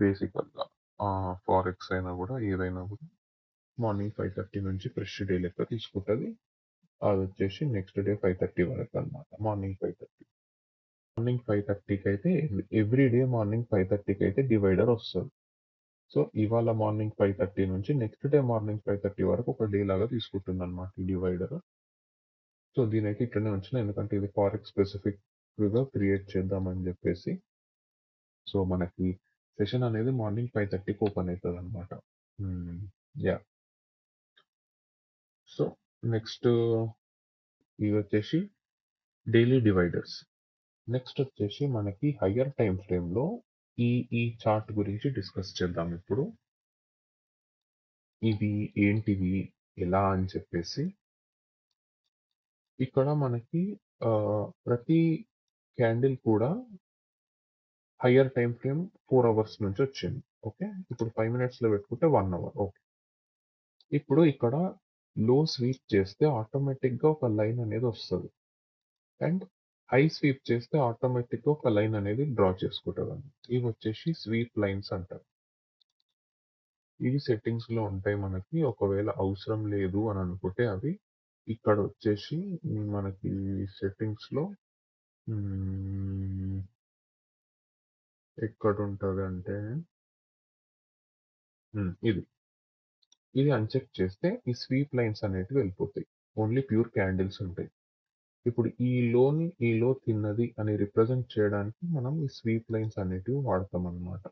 బేసికల్గా ఫారెక్స్ అయినా కూడా ఏదైనా కూడా మార్నింగ్ 5:30 నుంచి ఫ్రెష్ డే లెక్క తీసుకుంటుంది. అది వచ్చేసి నెక్స్ట్ డే 5:30 వరకు అనమాట. మార్నింగ్ 5:30కి అయితే ఎవ్రీ డే మార్నింగ్ 5:30కి అయితే డివైడర్ వస్తుంది. సో ఇవాళ మార్నింగ్ 5:30 నుంచి నెక్స్ట్ డే మార్నింగ్ 5:30 వరకు ఒక డే లాగా తీసుకుంటుంది అనమాట ఈ డివైడర్. సో దీని అయితే ఇట్లనే ఉంచిన, ఎందుకంటే ఇది ఫారెక్స్ స్పెసిఫిక్ గా క్రియేట్ చేద్దామని చెప్పేసి. సో మనకి సెషన్ అనేది మార్నింగ్ 5:30కి ఓపెన్ అవుతుంది అనమాట. యా. సో నెక్స్ట్ ఇవి వచ్చేసి డైలీ డివైడర్స్. నెక్స్ట్ వచ్చేసి మనకి హయ్యర్ టైం ఫ్రేమ్ లో ఈ చార్ట్ గురించి డిస్కస్ చేద్దాం ఇప్పుడు. ఇవి ఏంటివి ఎలా అని చెప్పేసి. ఇక్కడ మనకి ప్రతి క్యాండిల్ కూడా హయ్యర్ టైం ఫ్రేమ్ 4 hours నుంచి వచ్చింది. ఓకే. ఇప్పుడు 5 minutes లో పెట్టుకుంటే 1 hour. ఓకే. ఇప్పుడు ఇక్కడ లో స్వీప్ చేస్తే ఆటోమేటిక్ గా ఒక లైన్ అనేది వస్తుంది, అండ్ హై స్వీప్ చేస్తే ఆటోమేటిక్ గా ఒక లైన్ అనేది డ్రా చేసుకుంటుంది. ఇవి వచ్చేసి స్వీప్ లైన్స్ అంటారు. ఇవి సెట్టింగ్స్ లో ఉంటాయి మనకి. ఒకవేళ అవసరం లేదు అని అనుకుంటే అవి ఇక్కడ వచ్చేసి మనకి సెట్టింగ్స్ లో ఎక్కడ ఉంటుంది అంటే ఇది అన్చెక్ చేస్తే ఈ స్వీప్ లైన్స్ అనేటివి వెళ్ళిపోతాయి, ఓన్లీ ప్యూర్ క్యాండిల్స్ ఉంటాయి. ఇప్పుడు ఈ లో తిన్నది అని రిప్రజెంట్ చేయడానికి మనం ఈ స్వీప్ లైన్స్ అనేటివి వాడతాం అన్నమాట.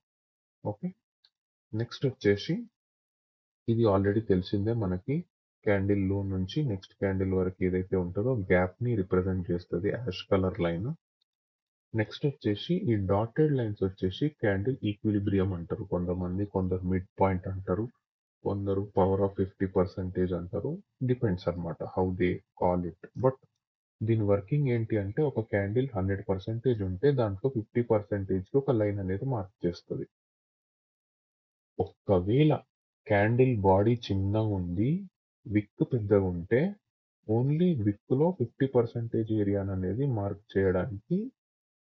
ఓకే. నెక్స్ట్ వచ్చేసి ఇది ఆల్రెడీ తెలిసిందే మనకి, క్యాండిల్ లో నుంచి నెక్స్ట్ క్యాండిల్ వరకు ఏదైతే ఉంటుందో గ్యాప్ ని రిప్రజెంట్ చేస్తుంది యాష్ కలర్ లైన్. నెక్స్ట్ వచ్చేసి ఈ డాటెడ్ లైన్స్ వచ్చేసి క్యాండిల్ ఈక్విలిబ్రియం అంటారు కొందరు మిడ్ పాయింట్ అంటారు, కొందరు పవర్ ఆఫ్ 50% అంటారు. డిపెండ్స్ అనమాట how they call it. But దీని వర్కింగ్ ఏంటి అంటే ఒక క్యాండిల్ 100% ఉంటే దాంట్లో 50%కి ఒక లైన్ అనేది మార్క్ చేస్తుంది. ఒకవేళ క్యాండిల్ బాడీ చిన్నగా ఉంది, విక్ పెద్దగా ఉంటే ఓన్లీ విక్లో 50% ఏరియా అనేది మార్క్ చేయడానికి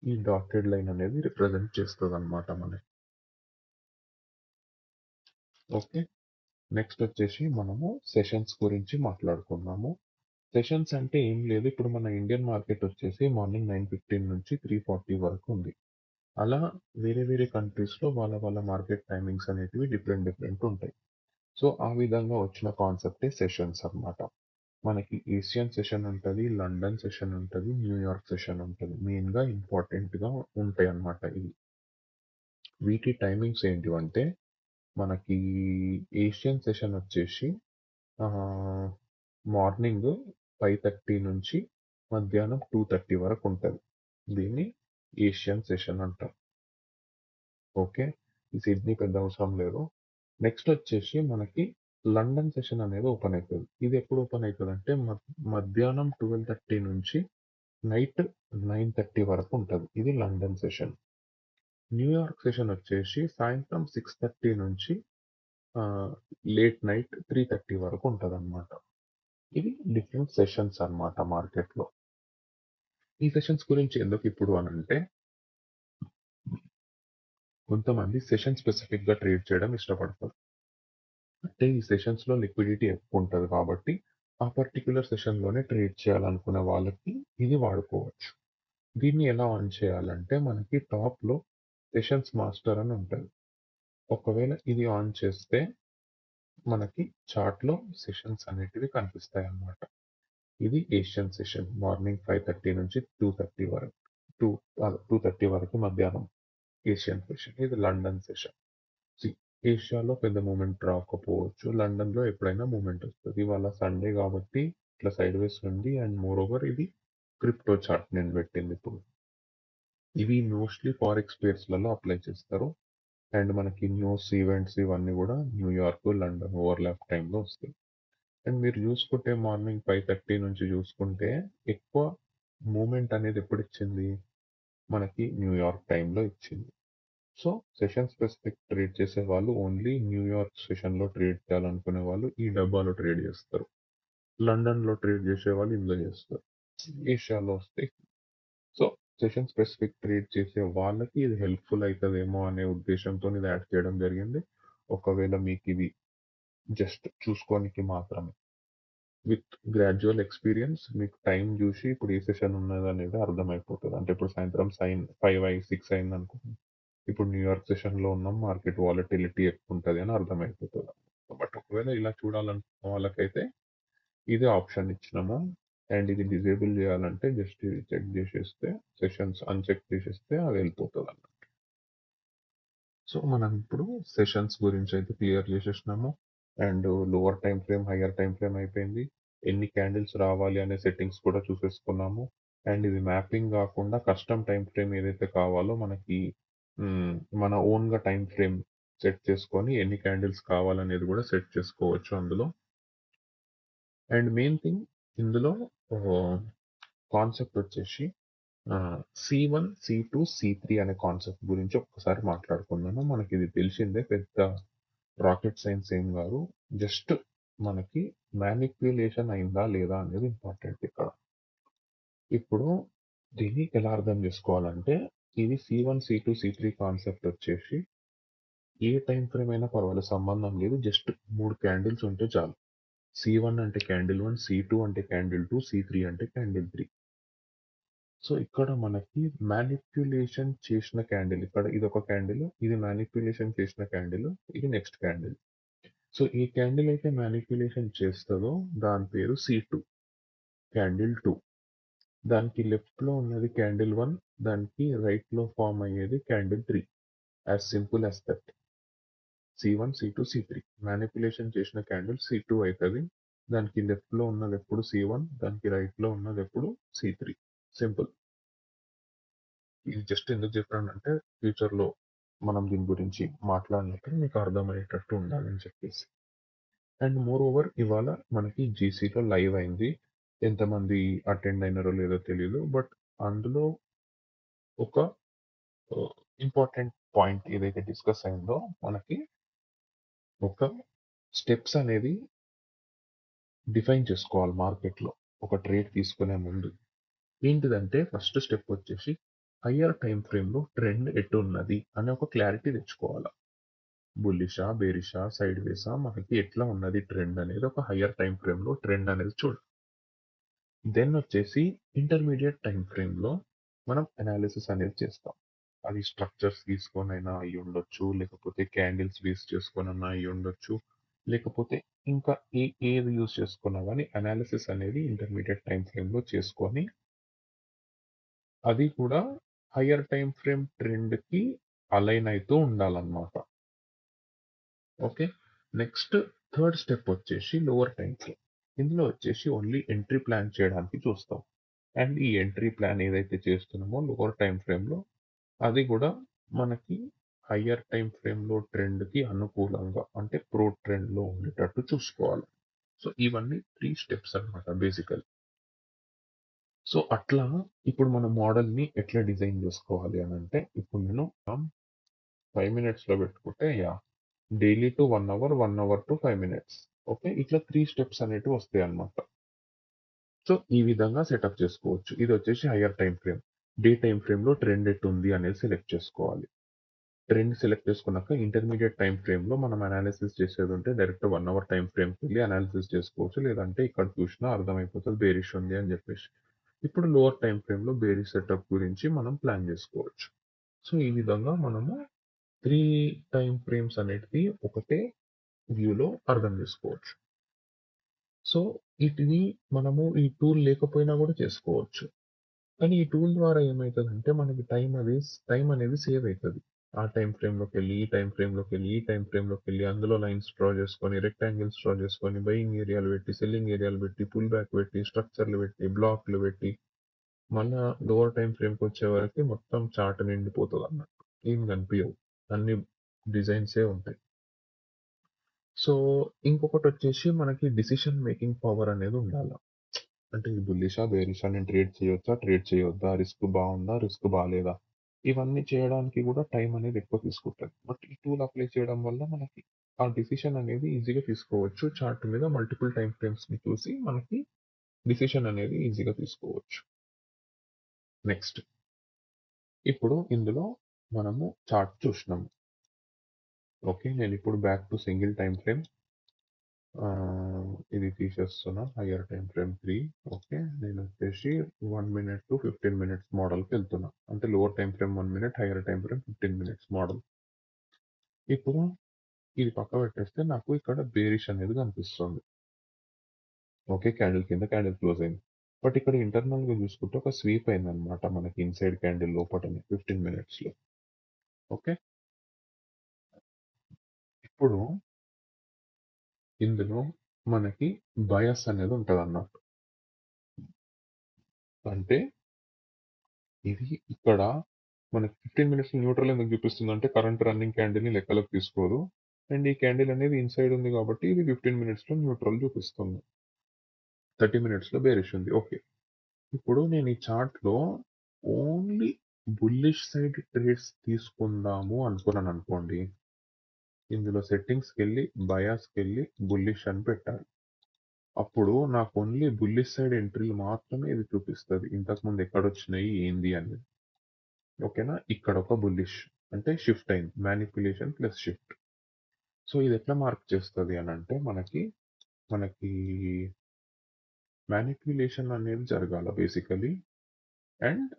ఈ డాటెడ్ లైన్ అనేది రిప్రజెంట్ చేస్తుంది అనమాట మనకి. ఓకే, నెక్స్ట్ వచ్చేసి మనము సెషన్స్ గురించి మాట్లాడుకున్నాము. సెషన్స్ అంటే ఏం లేదు, ఇప్పుడు మన ఇండియన్ మార్కెట్ వచ్చేసి మార్నింగ్ 9:15 నుంచి 3:40 వరకు ఉంది. అలా వేరే వేరే కంట్రీస్లో వాళ్ళ వాళ్ళ మార్కెట్ టైమింగ్స్ అనేటివి డిఫరెంట్ ఉంటాయి. సో ఆ విధంగా వచ్చిన కాన్సెప్టే సెషన్స్ అన్నమాట. మనకి ఏషియన్ సెషన్ ఉంటుంది, లండన్ సెషన్ ఉంటుంది, న్యూయార్క్ సెషన్ ఉంటుంది. మెయిన్గా ఇంపార్టెంట్గా ఉంటాయి అన్నమాట ఇవి. వీటి టైమింగ్స్ ఏంటివంటే మనకి ఏషియన్ సెషన్ వచ్చేసి మార్నింగ్ 5:30 నుంచి మధ్యాహ్నం 2:30 వరకు ఉంటుంది. దీన్ని ఏషియన్ సెషన్ అంటారు. ఓకే, ఈ సిడ్నీ పెద్ద అవసరం లేదు. నెక్స్ట్ వచ్చేసి మనకి లండన్ సెషన్ అనేది ఓపెన్ అవుతుంది. ఇది ఎప్పుడు ఓపెన్ అవుతుంది అంటే మధ్యాహ్నం 12:30 నుంచి నైట్ 9:30 వరకు ఉంటుంది. ఇది లండన్ సెషన్. న్యూయార్క్ సెషన్ వచ్చేసి సాయంత్రం 6:30 నుంచి లేట్ నైట్ 3:30 వరకు ఉంటుంది అనమాట. ఇవి డిఫరెంట్ సెషన్స్ అన్నమాట మార్కెట్లో. ఈ సెషన్స్ గురించి ఎందుకు ఇప్పుడు అని అంటే కొంతమంది సెషన్ స్పెసిఫిక్ గా ట్రేడ్ చేయడం ఇష్టపడతారు. అంటే ఈ సెషన్స్ లో లిక్విడిటీ ఎక్కువ ఉంటుంది కాబట్టి ఆ పర్టికులర్ సెషన్ లోనే ట్రేడ్ చేయాలనుకునే వాళ్ళకి ఇది వాడుకోవచ్చు. దీన్ని ఎలా ఆన్ చేయాలంటే మనకి టాప్ లో సెషన్స్ మాస్టర్ అని ఉంటుంది. ఒకవేళ ఇది ఆన్ చేస్తే మనకి చార్ట్ లో సెషన్స్ అనేటివి కనిపిస్తాయి అన్నమాట. ఇది ఏషియన్ సెషన్ మార్నింగ్ 5:30 నుంచి 2:30 వరకు 2:30 వరకు మధ్యాహ్నం ఏషియన్ సెషన్. ఇది లండన్ సెషన్. ఏషియాలో పెద్ద మూమెంట్ రాకపోవచ్చు, లండన్ లో ఎప్పుడైనా మూమెంట్ వస్తుంది. ఇవాళ సండే కాబట్టి ఇట్లా సైడ్ వేస్ ఉంది. అండ్ మోర్ ఓవర్ ఇది క్రిప్టో చార్ట్ నేను పెట్టింది ఇప్పుడు. ఇవి మోస్ట్లీ ఫారెక్స్ పేర్స్లలో అప్లై చేస్తారు. అండ్ మనకి న్యూస్ ఈవెంట్స్ ఇవన్నీ కూడా న్యూయార్క్, లండన్ ఓవర్లాప్ టైంలో వస్తాయి. అండ్ మీరు చూసుకుంటే మార్నింగ్ 5:30 నుంచి చూసుకుంటే ఎక్కువ మూమెంట్ అనేది ఎప్పుడు ఇచ్చింది, మనకి న్యూయార్క్ టైంలో ఇచ్చింది. సో సెషన్ స్పెసిఫిక్ ట్రేడ్ చేసే వాళ్ళు ఓన్లీ న్యూయార్క్ సెషన్లో ట్రేడ్ చేయాలనుకునే వాళ్ళు ఈ డబ్బాలో ట్రేడ్ చేస్తారు. లండన్లో ట్రేడ్ చేసే వాళ్ళు ఇందులో చేస్తారు. ఏషియాలో వస్తే సో సెషన్ స్పెసిఫిక్ ట్రేడ్ చేసే వాళ్ళకి ఇది హెల్ప్ఫుల్ అవుతుందేమో అనే ఉద్దేశంతో ఇది యాడ్ చేయడం జరిగింది. ఒకవేళ మీకు ఇది జస్ట్ చూసుకోనికి మాత్రమే. విత్ గ్రాడ్యువల్ ఎక్స్పీరియన్స్ మీకు టైం చూసి ఇప్పుడు ఏ సెషన్ ఉన్నది అనేది అర్థమైపోతుంది. అంటే ఇప్పుడు సాయంత్రం 5-6 అయింది అనుకోండి, ఇప్పుడు న్యూయార్క్ సెషన్లో ఉన్నాం, మార్కెట్ వాలటిలిటీ ఎక్కువ ఉంటుంది అని అర్థమైపోతుంది. బట్ ఒకవేళ ఇలా చూడాలనుకున్న వాళ్ళకైతే ఇదే ఆప్షన్ ఇచ్చినాము. అండ్ ఇది డిజేబుల్ చేయాలంటే జస్ట్ ఇది చెక్ చేసేస్తే, సెషన్స్ అన్చెక్ చేసేస్తే అది వెళ్ళిపోతుంది అన్నమాట. సో మనం ఇప్పుడు సెషన్స్ గురించి అయితే క్లియర్ చేసేసినాము. And lower time frame, higher time frame అయిపోయింది. ఎన్ని క్యాండిల్స్ రావాలి అనే సెట్టింగ్స్ కూడా చూసేసుకున్నాము. అండ్ ఇది మ్యాపింగ్ కాకుండా కస్టమ్ టైం ఫ్రేమ్ ఏదైతే కావాలో మనకి మన ఓన్గా టైం ఫ్రేమ్ సెట్ చేసుకొని ఎన్ని క్యాండిల్స్ కావాలనేది కూడా సెట్ చేసుకోవచ్చు అందులో. అండ్ మెయిన్ థింగ్ ఇందులో కాన్సెప్ట్ వచ్చేసి C1, C2, C3 అనే కాన్సెప్ట్ గురించి ఒక్కసారి మాట్లాడుకున్నాను. మనకి ఇది తెలిసిందే, పెద్ద రాకెట్ సైన్స్ ఏం కాదు. జస్ట్ మనకి మ్యానిప్యులేషన్ అయిందా లేదా అనేది ఇంపార్టెంట్ ఇక్కడ. ఇప్పుడు దీన్ని ఎలా అర్థం చేసుకోవాలంటే ఇది C1, C2, C3 కాన్సెప్ట్ వచ్చేసి ఏ టైం ఫ్రేమ్ అయినా పర్వాలేదు, సంబంధం లేదు. జస్ట్ 3 క్యాండిల్స్ ఉంటే చాలు. C1 అంటే క్యాండిల్ 1, C2 అంటే క్యాండిల్ 2, C3 అంటే క్యాండిల్ 3. సో ఇక్కడ మనకి మ్యానిప్యులేషన్ చేసిన క్యాండిల్, ఇక్కడ ఇది ఒక క్యాండిల్, ఇది మ్యానిప్యులేషన్ చేసిన క్యాండిల్, ఇది నెక్స్ట్ క్యాండిల్. సో ఈ క్యాండిల్ అయితే మ్యానిప్యులేషన్ చేస్తుందో దాని పేరు C2, క్యాండిల్ 2. దానికి లెఫ్ట్ లో ఉన్నది క్యాండిల్ 1, దానికి రైట్ లో ఫామ్ అయ్యేది candle 3. As simple as that. C1, C2, C3 manipulation చేసిన క్యాండిల్ C2 అవుతుంది. దానికి లెఫ్ట్ లో ఉన్నది ఎప్పుడు C1, దానికి రైట్ లో ఉన్నది ఎప్పుడు C3. సింపుల్. ఇది జస్ట్ ఎందుకు చెప్పానంటే ఫ్యూచర్ లో మనం దీని గురించి మాట్లాడినప్పుడు మీకు అర్థమయ్యేటట్టు ఉండాలని చెప్పేసి. అండ్ మోర్ ఓవర్ ఇవాళ మనకి జీసీలో లైవ్ అయింది. ఎంతమంది అటెండ్ అయినారో లేదో తెలీదు. బట్ అందులో ఒక ఇంపార్టెంట్ పాయింట్ ఏదైతే డిస్కస్ అయిందో మనకి ఒక స్టెప్స్ అనేది డిఫైన్ చేసుకోవాలి మార్కెట్‌లో. ఒక ట్రేడ్ తీసుకునే ముందు. ఏంటిదంటే ఫస్ట్ స్టెప్ వచ్చేసి హయ్యర్ టైమ్ ఫ్రేమ్‌లో ట్రెండ్ ఎటున్నది అనే ఒక క్లారిటీ తెచ్చుకోవాల. బుల్లిషా, బేరిషా, సైడ్ వేసా మనకి ఎట్లా ఉన్నది ట్రెండ్ అనేది ఒక హయ్యర్ టైమ్ ఫ్రేమ్‌లో ట్రెండ్ అనేది చూడాలి. దెన్ వచ్చేసి ఇంటర్మీడియట్ టైమ్ ఫ్రేమ్‌లో మనం అనాలిసిస్ అనేది చేస్తాం. అది స్ట్రక్చర్స్ తీసుకొనైనా అయ్యుండొచ్చు, లేకపోతే క్యాండిల్స్ బేస్ చేసుకొనన్నా అయ్యుండొచ్చు, లేకపోతే ఇంకా ఏది యూజ్ చేసుకున్నా గానీ అనాలిసిస్ అనేది ఇంటర్మీడియట్ టైమ్ ఫ్రేమ్‌లో చేసుకొని అది కూడా హయ్యర్ టైమ్ ఫ్రేమ్ ట్రెండ్‌కి అలైన్ అయితూ ఉండాలన్నమాట. ఓకే. నెక్స్ట్ థర్డ్ స్టెప్ వచ్చేసి లోవర్ టైమ్ ఫ్రేమ్. ఇందులో వచ్చేసి ఓన్లీ ఎంట్రీ ప్లాన్ చేయడానికి చూస్తాం. అండ్ ఈ ఎంట్రీ ప్లాన్ ఏదైతే చేస్తున్నామో లోవర్ టైమ్ ఫ్రేమ్‌లో అది కూడా మనకి హయ్యర్ టైమ్ ఫ్రేమ్‌లో ట్రెండ్‌కి అనుకూలంగా అంటే ప్రో ట్రెండ్‌లో ఉండేటట్టు చూసుకోవాలి. సో ఇవన్నీ 3 స్టెప్స్ అన్నమాట బేసికల్లీ. సో అట్లా ఇప్పుడు మన మోడల్‌ని ఎట్లా డిజైన్ చేసుకోవాలి అనంటే ఇప్పుడు నేను 5 మినిట్స్‌లో పెట్టుకుంటే daily to 1 hour, 1 hour to 5 minutes. Okay. ఇట్లా 3 స్టెప్స్ అనేటివి వస్తాయన్నమాట. సో ఈ విధంగా సెటప్ చేసుకోవచ్చు. ఇది వచ్చేసి higher time frame. Day time ఫ్రేమ్‌లో ట్రెండ్ ఎటుంది అనేది సెలెక్ట్ చేసుకోవాలి. ట్రెండ్ సెలెక్ట్ చేసుకున్నాక ఇంటర్మీడియట్ టైమ్ ఫ్రేమ్‌లో మనం అనాలిసిస్ చేసేది ఉంటే డైరెక్ట్ 1 అవర్ టైమ్ ఫ్రేమ్‌కి వెళ్లి అనాలిసిస్ చేసుకోవచ్చు. లేదంటే ఇక్కడ చూసినా అర్థమైపోతది బేరిష్ ఉంది అని చెప్పేసి. ఇప్పుడు లోవర్ టైమ్ ఫ్రేమ్‌లో బేరిష్ సెటప్ గురించి మనం ప్లాన్ చేసుకోవచ్చు. సో ఈ విధంగా మనము 3 టైమ్ ఫ్రేమ్స్ అనేటివి ఒకటే వ్యూలో అర్థం చేసుకోవచ్చు. సో వీటిని మనము ఈ టూల్ లేకపోయినా కూడా చేసుకోవచ్చు. కానీ ఈ టూల్ ద్వారా ఏమైతదంటే మనకి టైం అనేది సేవ్ అయితది. ఆ టైమ్ ఫ్రేమ్‌లోకెళ్ళి, ఈ టైమ్ ఫ్రేమ్‌లోకెళ్ళి, ఈ టైమ్ ఫ్రేమ్‌లోకెళ్ళి అందులో లైన్స్ డ్రా చేసుకొని, రెక్టాంగిల్స్ డ్రా చేసుకొని, బయింగ్ ఏరియాలు పెట్టి, సెల్లింగ్ ఏరియాలు పెట్టి, పుల్ బ్యాక్ పెట్టి, స్ట్రక్చర్‌లు పెట్టి, బ్లాక్‌లు పెట్టి, మళ్ళా లోవర్ టైమ్ ఫ్రేమ్‌కొచ్చే వరకి మొత్తం చార్ట్ నిండిపోతదన్నట్టు. ఏం కనిపియవు. అన్ని డిజైన్సే ఉంటాయి. సో ఇంకొకటొచ్చేసి మనకి డెసిషన్ మేకింగ్ పవర్ అనేది ఉండాల. అంటే ఈ బుల్లిషా, బేరిషా నేను ట్రేడ్ చేయొచ్చా? ట్రేడ్ చేయొద్దా? రిస్క్ బావుందా? రిస్క్ బాలేదా? ఇవన్నీ చేయడానికి కూడా టైం అనేది ఎక్కువ తీసుకుంటది. బట్ ఈ టూల్ అప్లై చేయడం వల్ల మనకి ఆ డెసిషన్ అనేది ఈజీగా తీసుకోవచ్చు. చార్ట్ మీద మల్టిపుల్ టైమ్ ఫ్రేమ్స్‌ని చూసి మనకి డెసిషన్ అనేది ఈజీగా తీసుకోవచ్చు. నెక్స్ట్ ఇప్పుడు ఇందులో మనము చార్ట్ చూసినాము. ఓకే. నేనిప్పుడు back to single time frame ఇది తీసేస్తున్నా. Higher time frame 3. ఓకే. నేనొచ్చేసి 1 మినిట్ టు 15 మినిట్స్ మోడల్‌కి వెళ్తున్నా. అంటే lower time frame 1 minute, higher time frame 15 minutes model. ఇప్పుడు ఇది పక్కన పెట్టేస్తే నాకు ఇక్కడ బేరిష్ అనేది కనిపిస్తుంది. ఓకే. క్యాండిల్ కింద క్యాండిల్ క్లోజ్ అయింది. బట్ ఇక్కడ ఇంటర్నల్‌గా చూసుకుంటే ఒక స్వీప్ అయిందన్నమాట మనకి ఇన్‌సైడ్ క్యాండిల్ లోపటనే 15 మినిట్స్‌లో. ఓకే. ఇప్పుడు ఇందులో మనకి బయాస్ అనేది ఉంటదన్నట్టు. అంటే ఇది ఇక్కడ మనకి 15 మినిట్స్ న్యూట్రల్ ఎందుకు చూపిస్తుందంటే కరెంట్ రన్నింగ్ క్యాండిల్‌ని లెక్కలోకి తీసుకోదు. అండ్ ఈ క్యాండిల్ అనేది ఇన్‌సైడ్ ఉంది కాబట్టి ఇది 15 మినిట్స్‌లో న్యూట్రల్ చూపిస్తుంది. 30 మినిట్స్‌లో బేరిష్ ఉంది. ఓకే. ఇప్పుడు నేను ఈ చార్ట్‌లో ఓన్లీ బుల్లిష్ సైడ్ ట్రేడ్స్ తీసుకుందాము అనుకున్నాననుకోండి. ఇందులో సెట్టింగ్స్‌కెళ్ళి బయాస్‌కెళ్ళి బుల్లిష్ అని పెట్టాలి. అప్పుడు నాకు ఓన్లీ బుల్లిష్ సైడ్ ఎంట్రీలు మాత్రమే ఇది చూపిస్తది. ఇంతకుముందు ఎక్కడొచ్చినాయి ఏంది అనేది. ఓకేనా? ఇక్కడ ఒక బుల్లిష్ అంటే షిఫ్ట్ అయింది. Manipulation plus shift. సో ఇది ఎట్లా మార్క్ చేస్తది అనంటే మనకి మానిప్యులేషన్ అనేది జరగాల బేసికలీ. అండ్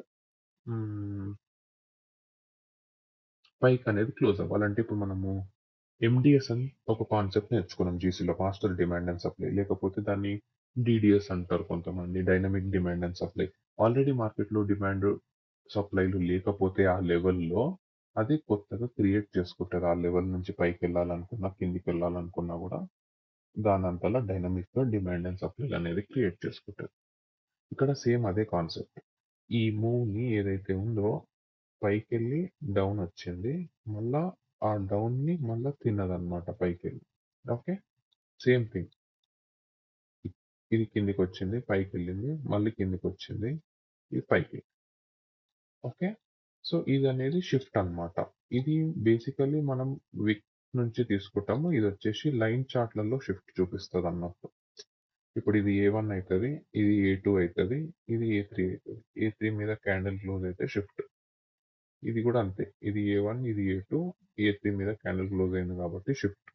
పైక్ అనేది క్లోజ్ అవ్వాలి. అంటే ఇప్పుడు మనము ఎండిఎస్ అని ఒక కాన్సెప్ట్ నేర్చుకున్నాం జీసీలో, మాస్టర్ డిమాండ్ అండ్ సప్లై. లేకపోతే దాన్ని డిడిఎస్ అంటారు కొంతమంది, dynamic demand and supply. Already మార్కెట్‌లో డిమాండ్ సప్లైలు లేకపోతే ఆ లెవెల్‌లో అది కొత్తగా క్రియేట్ చేసుకుంటది. ఆ లెవెల్ నుంచి పైకెళ్ళాలనుకున్నా, కిందికెళ్ళాలనుకున్నా గూడా దానంతలా డైనమిక్‌గా డిమాండ్ అండ్ సప్లై అనేది క్రియేట్ చేసుకుంటది. ఇక్కడ సేమ్ అదే కాన్సెప్ట్. ఈ మూవ్‌ని ఏదైతే ఉందో పైకెళ్ళి డౌన్ వచ్చింది. మళ్ళా ఆ డౌన్‌ని మళ్ళా తిన్నదన్నమాట పైకెళ్ళి. ఓకే. Same thing. ఇది కిందికొచ్చింది, పైకెళ్ళింది, మళ్ళీ కిందికొచ్చింది, ఇది పైకి. ఓకే. సో, ఇదనేది షిఫ్ట్ అన్నమాట. ఇది బేసికల్లీ మనం విక్ నుంచి తీసుకుంటాము. ఇదొచ్చేసి లైన్ చార్ట్‌లలో షిఫ్ట్ చూపిస్తదన్నట్టు. ఇప్పుడు ఇది ఏ1 అయితది, ఇది ఏ2 అయితది, ఇది ఏ3 అయితది. ఏ3 మీద క్యాండిల్ క్లోజ్ అయితే షిఫ్ట్. ఇది గూడా అంతే. ఇది ఏ1, ఇది ఏ2, ఏ3 మీద క్యాండిల్ క్లోజ్ అయింది కాబట్టి shift.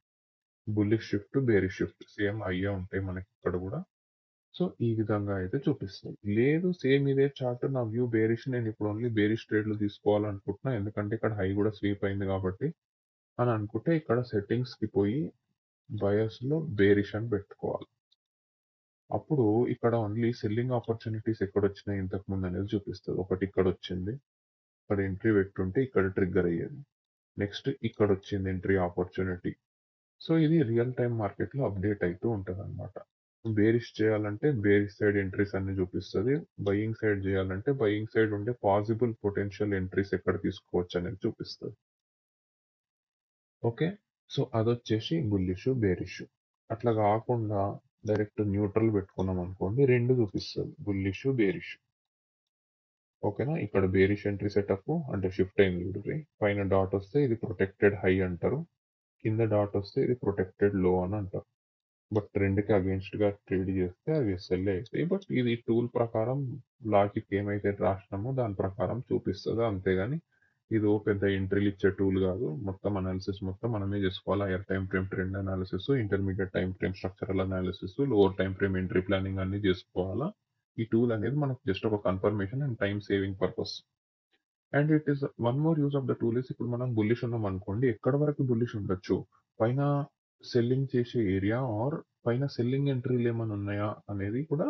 Bullish shift, bearish shift same అయ్యే ఉంటాయి మనకిక్కడ గూడా. సో, ఈ విధంగా అయితే చూపిస్తుంది. లేదు సేమ్ ఇదే చార్ట్ నా వ్యూ బేరిష్ నేనిప్పుడు ఓన్లీ బేరిష్ ట్రేడ్‌లు తీసుకోవాలనుకుంటున్నా. ఎందుకంటే ఇక్కడ హై గూడా స్వీప్ అయింది కాబట్టి అని అనుకుంటే ఇక్కడ సెట్టింగ్స్‌కి పోయి బయాస్‌లో బేరిష్ అని పెట్టుకోవాలి. అప్పుడు ఇక్కడ ఓన్లీ సెల్లింగ్ ఆపర్చునిటీస్ ఎక్కడొచ్చినాయి ఇంతకుముందు అనేది చూపిస్తది. ఒకటి ఇక్కడొచ్చింది. ఇక్కడ ఎంట్రీ పెట్టుంటే ఇక్కడ ట్రిగ్గర్ అయ్యేది. నెక్స్ట్ ఇక్కడొచ్చింది ఎంట్రీ ఆపర్చునిటీ. సో, ఇది రియల్ టైమ్ మార్కెట్‌లో అప్‌డేట్ అయితూ ఉంటదన్నమాట. బేరిష్ చేయాలంటే బేరిష్ సైడ్ ఎంట్రీస్ అన్ని చూపిస్తది. బయింగ్ సైడ్ చేయాలంటే బయింగ్ సైడ్ ఉండే పాసిబుల్ పొటెన్షియల్ ఎంట్రీస్ ఎక్కడ తీసుకోవచ్చు అనేది చూపిస్తది. ఓకే. సో, అదొచ్చేసి బుల్లిష్, బేరిష్. అట్లా కాకుండా డైరెక్ట్ న్యూట్రల్ పెట్టుకున్నాం అనుకోండి 2 చూపిస్తది. Bullish, bearish. ఓకేనా? ఇక్కడ బేరిష్ ఎంట్రీ సెటప్ అంటే షిఫ్ట్ అయింది చూడుర్రి. పైన డాట్ వస్తే ఇది ప్రొటెక్టెడ్ హై అంటారు. కింద డాట్ వస్తే ఇది ప్రొటెక్టెడ్ లో అని అంటారు. బట్ ట్రెండ్‌కి అగెయిన్స్ట్‌గా ట్రేడ్ చేస్తే అవి సెల్ అయితాయి. బట్ ఇది టూల్ ప్రకారం లాజిక్ ఏమైతే రాసినామో దాని ప్రకారం చూపిస్తది. అంతేగాని ఇదో పెద్ద ఎంట్రీలు ఇచ్చే టూల్ కాదు. మొత్తం అనాలిసిస్ మొత్తం మనమే చేసుకోవాలి. Hire time frame trend analysis, intermediate time frame structural analysis, lower time frame entry planning అన్ని చేసుకోవాలా. ఈ టూల్ అనేది మనకు జస్ట్ ఒక confirmation and time saving purpose. And it is one more use of the tool is ఇప్పుడు మనం bullish ఉన్నాం అనుకోండి ఎక్కడ వరకు బుల్లిష్ ఉండొచ్చు పైన సెల్లింగ్ చేసే ఏరియా ఆర్ పైన సెల్లింగ్ ఎంట్రీలు ఏమైనా ఉన్నాయా అనేది కూడా